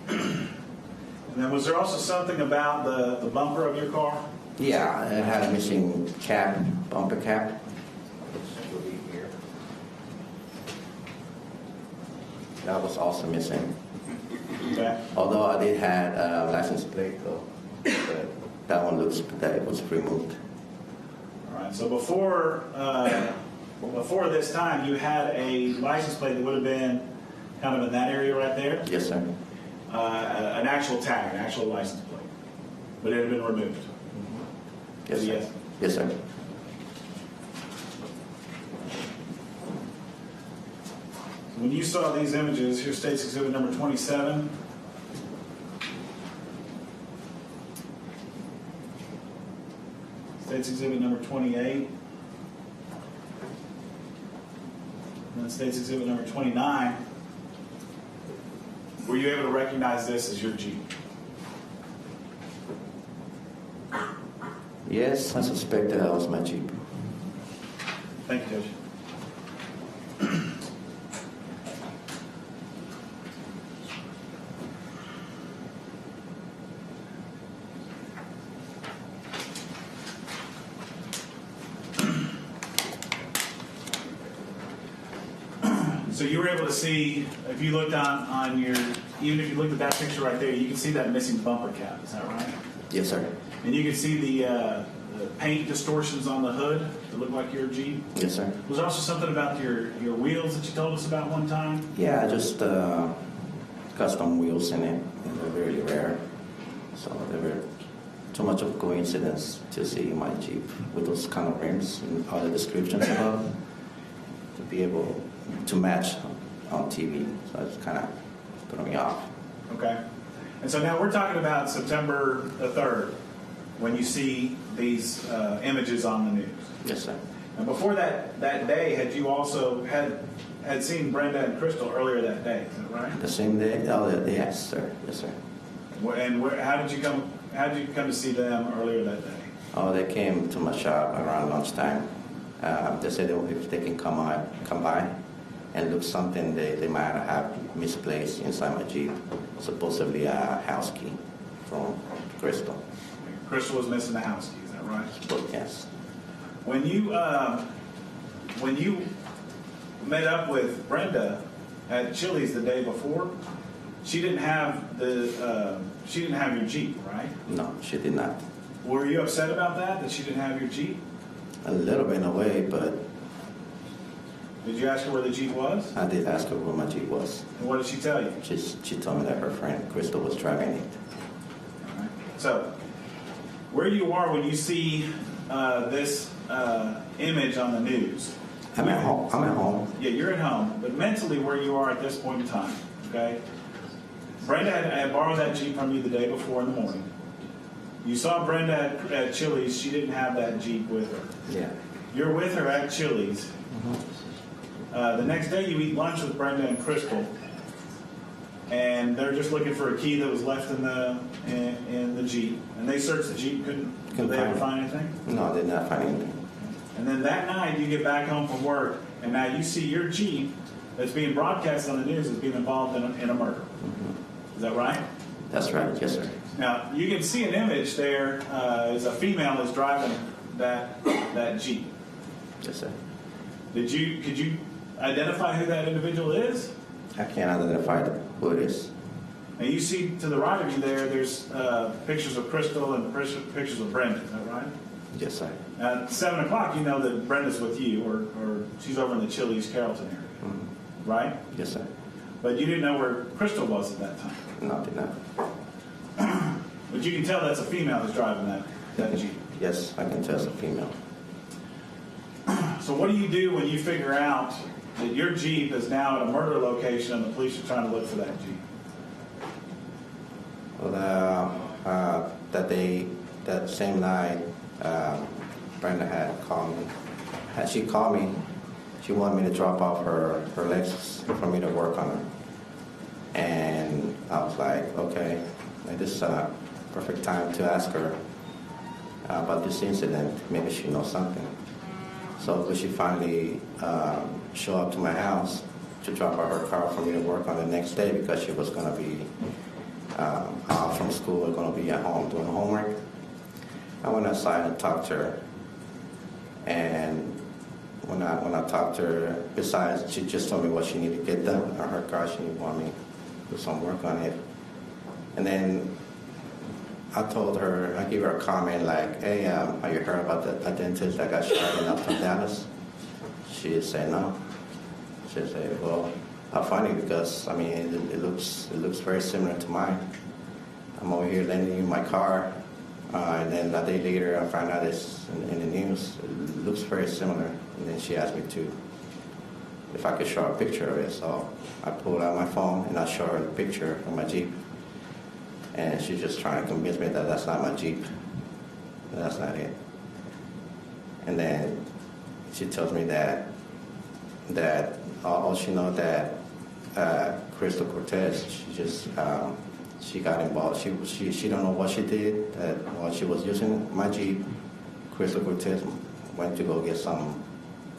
D: And then was there also something about the bumper of your car?
K: Yeah, it had a missing cap, bumper cap. That was also missing.
D: Okay.
K: Although I did have a license plate though, but that one looks that it was removed.
D: All right. So before this time, you had a license plate that would have been kind of in that area right there.
K: Yes, sir.
D: An actual tag, an actual license plate, but it had been removed.
K: Yes, sir.
D: Yes.
K: Yes, sir.
D: When you saw these images, here's State's Exhibit number 27. State's Exhibit number 28. And then State's Exhibit number 29. Were you able to recognize this as your Jeep?
K: Yes, I suspected that was my Jeep.
D: Thank you, Judge. So you were able to see, if you looked on your, even if you looked at that picture right there, you can see that missing bumper cap. Is that right?
K: Yes, sir.
D: And you can see the paint distortions on the hood that look like your Jeep.
K: Yes, sir.
D: Was there also something about your wheels that you told us about one time?
K: Yeah, just custom wheels in it. They're really rare. So they were too much of a coincidence to see my Jeep with those kind of rims and all the descriptions above to be able to match on TV. So it's kind of threw me off.
D: Okay. And so now we're talking about September the 3rd when you see these images on the news.
K: Yes, sir.
D: And before that day, had you also had seen Brenda and Crystal earlier that day? Is that right?
K: The same day? Oh, yes, sir. Yes, sir.
D: And how did you come to see them earlier that day?
K: Oh, they came to my shop around lunchtime. They said if they can come by and look something they might have misplaced inside my Jeep. Supposedly a house key from Crystal.
D: Crystal was missing the house key. Is that right?
K: But yes.
D: When you met up with Brenda at Chili's the day before, she didn't have your Jeep, right?
K: No, she did not.
D: Were you upset about that she didn't have your Jeep?
K: A little bit in a way, but
D: Did you ask her where the Jeep was?
K: I did ask her where my Jeep was.
D: And what did she tell you?
K: She told me that her friend Crystal was driving it.
D: All right. So, where you are when you see this image on the news?
K: I'm at home.
D: Yeah, you're at home. But mentally, where you are at this point in time, okay? Brenda had borrowed that Jeep from you the day before in the morning. You saw Brenda at Chili's. She didn't have that Jeep with her.
K: Yeah.
D: You're with her at Chili's. The next day you eat lunch with Brenda and Crystal, and they're just looking for a key that was left in the Jeep. And they searched the Jeep. Did they ever find anything?
K: No, they did not find anything.
D: And then that night you get back home from work, and now you see your Jeep that's being broadcast on the news as being involved in a murder. Is that right?
K: That's right. Yes, sir.
D: Now you can see an image there. As a female is driving that Jeep.
K: Yes, sir.
D: Could you identify who that individual is?
K: I can't identify who it is.
D: Now you see to the right of you there's pictures of Crystal and pictures of Brenda. Is that right?
K: Yes, sir.
D: At 7 o'clock, you know that Brenda's with you, or she's over in the Chili's Carrollton area, right?
K: Yes, sir.
D: But you didn't know where Crystal was at that time.
K: No, I did not.
D: But you can tell that's a female who's driving that Jeep.
K: Yes, I can tell it's a female.
D: So what do you do when you figure out that your Jeep is now at a murder location and the police are trying to look for that Jeep?
K: Well, that same night, Brenda had called me. She called me. She wanted me to drop off her Lexus for me to work on her. And I was like, okay, this is a perfect time to ask her about this incident. Maybe she knows something. So when she finally showed up to my house to drop off her car for me to work on the next day because she was going to be out from school and going to be at home doing homework, I went outside and talked to her. And when I talked to her, besides, she just told me what she needed to get done on her car. She wanted me to do some work on it. And then I told her, I gave her a comment like, hey, have you heard about the dentist that got shot in Uptown Dallas? She said no. She said, well, how funny, because I mean it looks very similar to mine. I'm over here lending you my car, and then a day later I found out it's in the news. It looks very similar. And then she asked me if I could show her a picture of it. So I pulled out my phone and I showed her the picture of my Jeep. And she's just trying to convince me that that's not my Jeep. That's not it. And then she tells me that all she knows that Crystal Cortes, she got involved. She don't know what she did. That while she was using my Jeep, Crystal Cortes went to go get some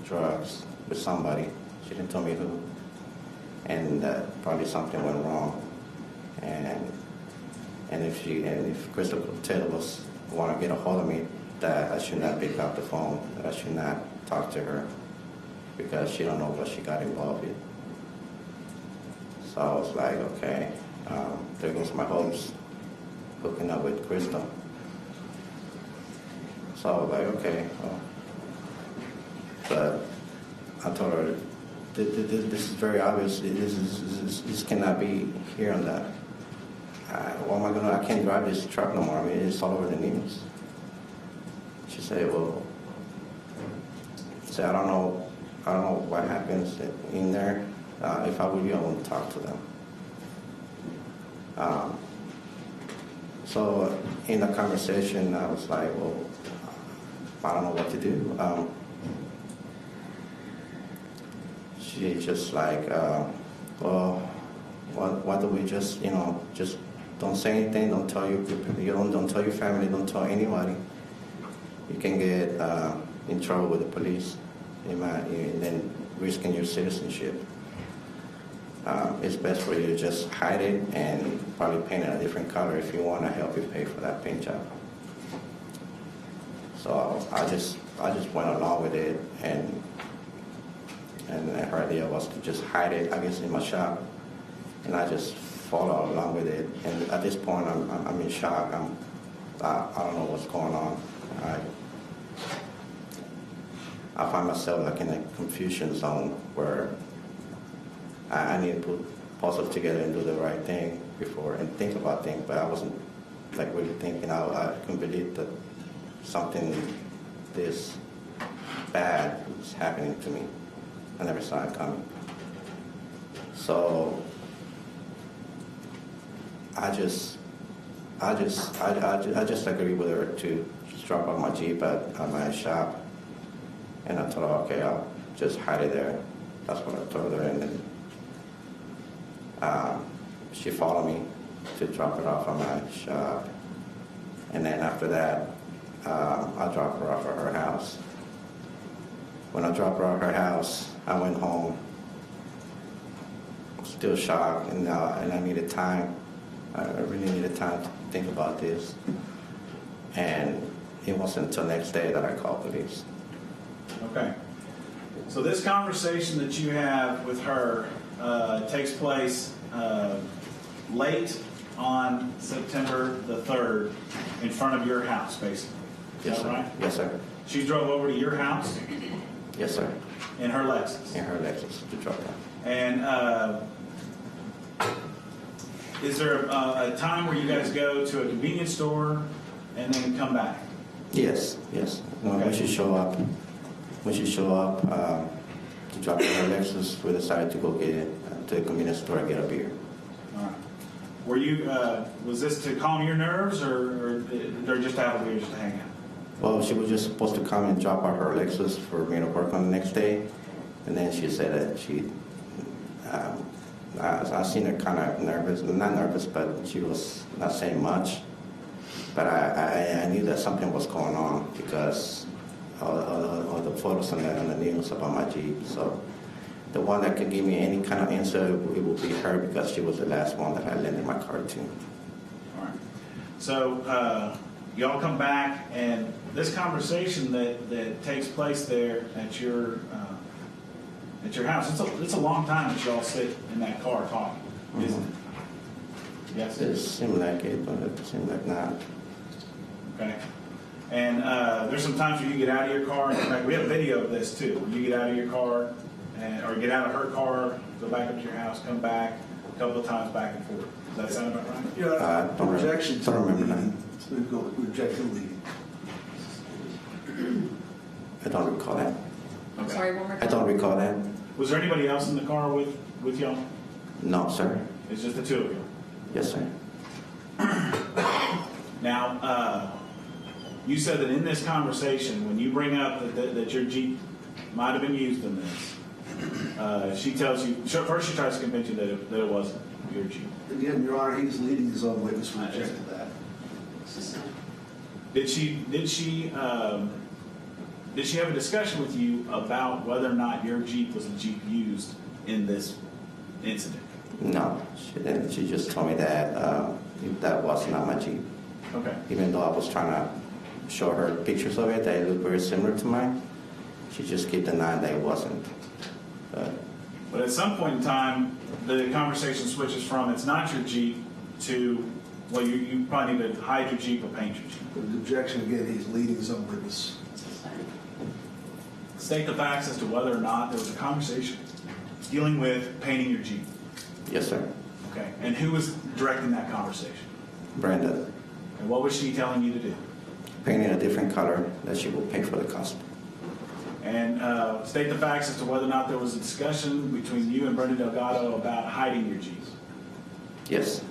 K: drugs with somebody. She didn't tell me who. And probably something went wrong. And if Crystal Cortes want to get a hold of me, that I should not pick up the phone, that I should not talk to her, because she don't know what she got involved with. So I was like, okay, there goes my hopes, hooking up with Crystal. So I was like, okay. But I told her, this is very obvious. This cannot be here on that. What am I gonna? I can't drive this truck no more. I mean, it's all over the news. She said, well, I don't know what happens in there. If I were you, I wouldn't talk to them. So in the conversation, I was like, well, I don't know what to do. She just like, well, why do we just don't say anything, don't tell don't tell your family, don't tell anybody. You can get in trouble with the police, and then risking your citizenship. It's best for you to just hide it and probably paint it a different color if you want to help you pay for that paint job. So I just went along with it, and her idea was to just hide it, I guess, in my shop, and I just follow along with it. And at this point, I'm in shock. I don't know what's going on. I find myself like in a confusion zone where I need to put puzzles together and do the right thing before and think about things, but I wasn't like really thinking. I couldn't believe that something this bad was happening to me. I never saw it coming. So I just agreed with her to just drop off my Jeep at my shop, and I told her, okay, I'll just hide it there. That's what I told her, and then she followed me to drop it off at my shop, and then after that, I dropped her off at her house. When I dropped her off at her house, I went home, still shocked, and I needed time. I really needed time to think about this. And it wasn't until next day that I called police.
D: Okay. So this conversation that you have with her takes place late on September the 3rd in front of your house, basically. Is
K: Yes,
D: that
K: sir.
D: right?
K: Yes, sir.
D: She drove over to your house
K: Yes, sir.
D: in her Lexus.
K: In her Lexus to drop off.
D: And is there a time where you guys go to a convenience store and then come back?
K: Yes. When she show up, to drop off her Lexus, we decided to go get it to the convenience store and get a beer.
D: All right. Were you? Was this to calm your nerves, or just to have a beer, just to hang out?
K: Well, she was just supposed to come and drop off her Lexus for me to work on the next day, and then she said that I seen her kind of nervous, not nervous, but she was not saying much. But I knew that something was going on because of the photos on the news about my Jeep. So the one that could give me any kind of answer, it would be her because she was the last one that I lended my car to.
D: All right. So y'all come back, and this conversation that takes place there at your house, it's a long time that y'all sit in that car talking, isn't it? Yes?
K: It seemed like it, but it seemed like not.
D: Okay. And there's some times where you get out of your car, and like we have a video of this too. You get out of your car, or get out of her car, go back up to your house, come back, a couple of times back and forth. Does that sound about right?
A: Yeah,
K: don't
A: objection to
K: remember that.
A: We'd go reject the lead.
K: I don't recall that.
J: I'm sorry, one more
K: I
J: time.
K: don't recall that.
D: Was there anybody else in the car with y'all?
K: No, sir.
D: It's just the two of you.
K: Yes, sir.
D: Now, you said that in this conversation, when you bring up that your Jeep might have been used in this, she tells you, first she tries to convince you that it wasn't your Jeep.
A: Again, Your Honor, he's leading his own witness. We rejected that.
D: Did she have a discussion with you about whether or not your Jeep was a Jeep used in this incident?
K: No, she didn't. She just told me that that was not my Jeep.
D: Okay.
K: Even though I was trying to show her pictures of it that it looked very similar to mine, she just kept denying that it wasn't.
D: But at some point in time, the conversation switches from it's not your Jeep to, well, you probably need to hide your Jeep or paint your Jeep.
A: With the objection, again, he's leading his own witness.
D: State the facts as to whether or not there was a conversation dealing with painting your Jeep.
K: Yes, sir.
D: Okay. And who was directing that conversation?
K: Brenda.
D: And what was she telling you to do?
K: Painting a different color that she will pay for the cost.
D: And state the facts as to whether or not there was a discussion between you and Brenda Delgado about hiding your Jeep.
K: Yes.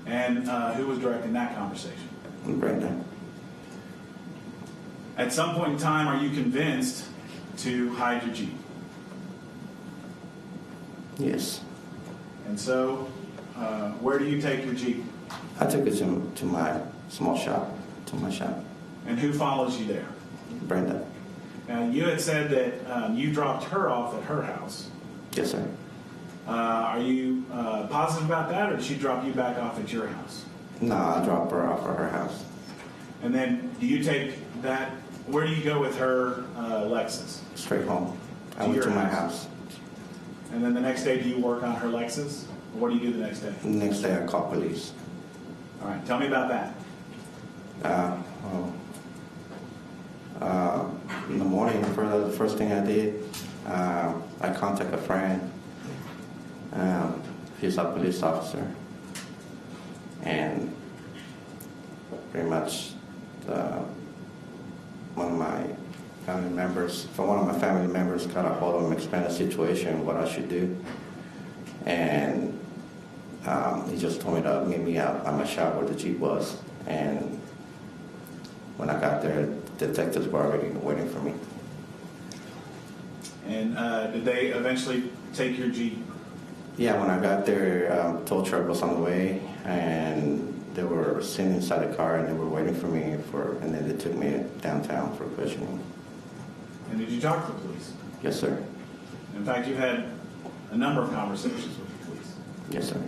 D: And who was directing that conversation?
K: Brenda.
D: At some point in time, are you convinced to hide your Jeep?
K: Yes.
D: And so, where do you take your Jeep?
K: I took it to my small shop, to my shop.
D: And who follows you there?
K: Brenda.
D: Now, you had said that you dropped her off at her house.
K: Yes, sir.
D: Are you positive about that, or did she drop you back off at your house?
K: No, I dropped her off at her house.
D: And then, do you take that? Where do you go with her Lexus?
K: Straight home. I went to my house.
D: And then the next day, do you work on her Lexus? Or what do you do the next day?
K: The next day, I called police.
D: All right, tell me about that.
K: In the morning, the first thing I did, I contacted a friend. He's a police officer. And pretty much one of my family members got a hold of him, explained the situation, what I should do. And He just told me to meet me out at my shop where the Jeep was. And when I got there, detectives were already waiting for me.
D: And did they eventually take your Jeep?
K: Yeah, when I got there, tow truck was on the way, and they were sitting inside the car, and they were waiting for me, and then they took me downtown for questioning.
D: And did you talk to the police?
K: Yes, sir.
D: In fact, you've had a number of conversations with the police.
K: Yes, sir.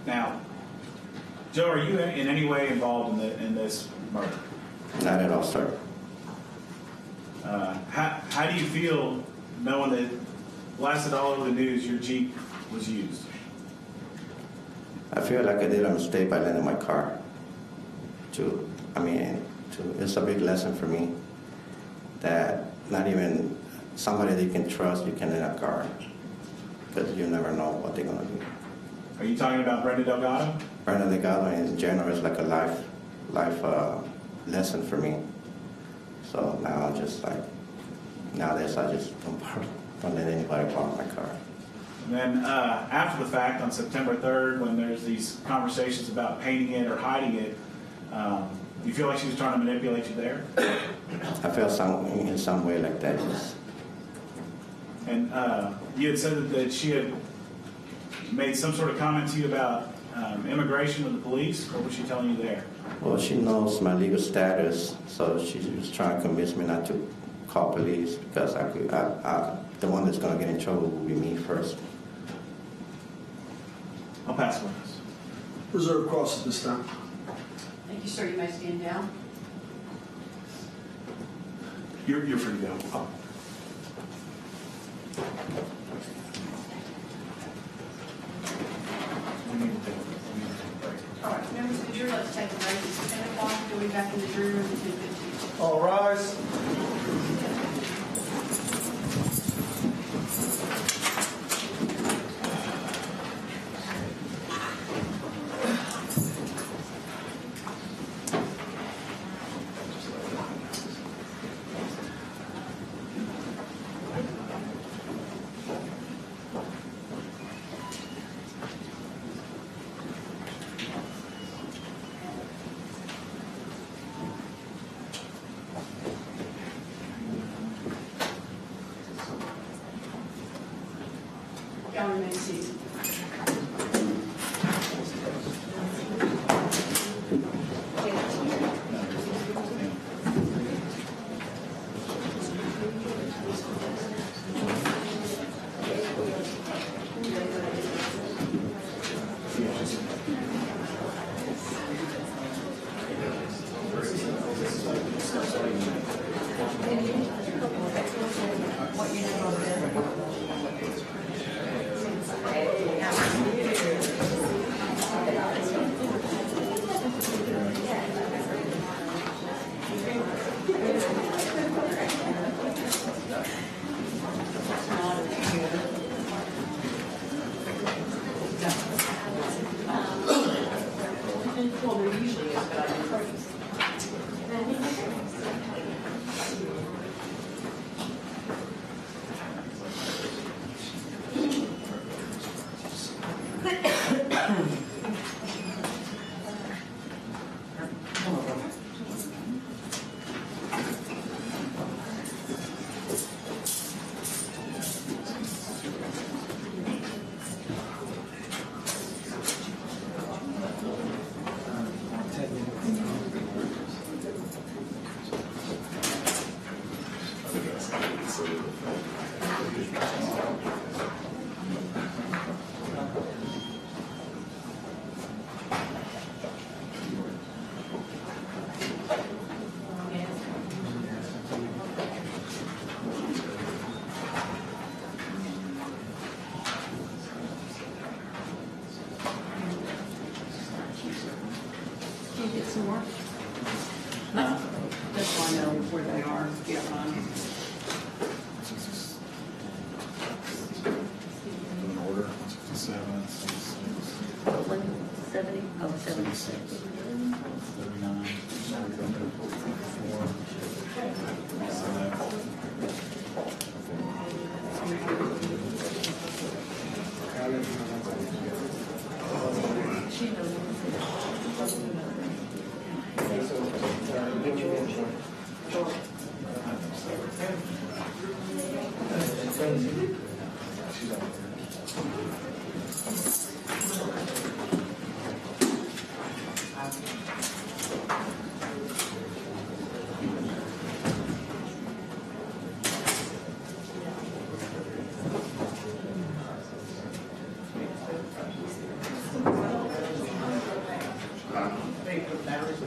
D: Now, Joe, are you in any way involved in this murder?
K: Not at all, sir.
D: How do you feel knowing that blasted all over the news your Jeep was used?
K: I feel like I did a mistake by lending my car. It's a big lesson for me that not even somebody that you can trust, you can lend a car, because you never know what they're going to do.
D: Are you talking about Brenda Delgado?
K: Brenda Delgado in general is like a life lesson for me. So now nowadays I just don't let anybody borrow my car.
D: And then after the fact, on September 3rd, when there's these conversations about painting it or hiding it, you feel like she was trying to manipulate you there?
K: I felt in some way like that, yes.
D: And you had said that she had made some sort of comment to you about immigration with the police. What was she telling you there?
K: Well, she knows my legal status, so she was trying to convince me not to call police, because the one that's going to get in trouble will be me first.
D: I'll pass the witness.
A: Reserve cross at this time.
F: Thank you, sir. You may stand down.
D: You're free to go. Oh.
F: All right, members of the jury, let's take a break. It's 10 o'clock. We'll be back in the jury room at 10:15.
A: All rise.
F: Y'all remain seated. Well, there usually is, but I didn't. Can you get some more? No. Just so I know where they are, if you don't mind.
L: 70? Oh, 76.
D: 39,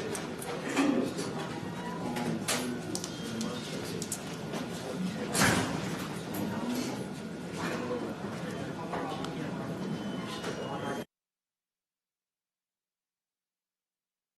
B: 1.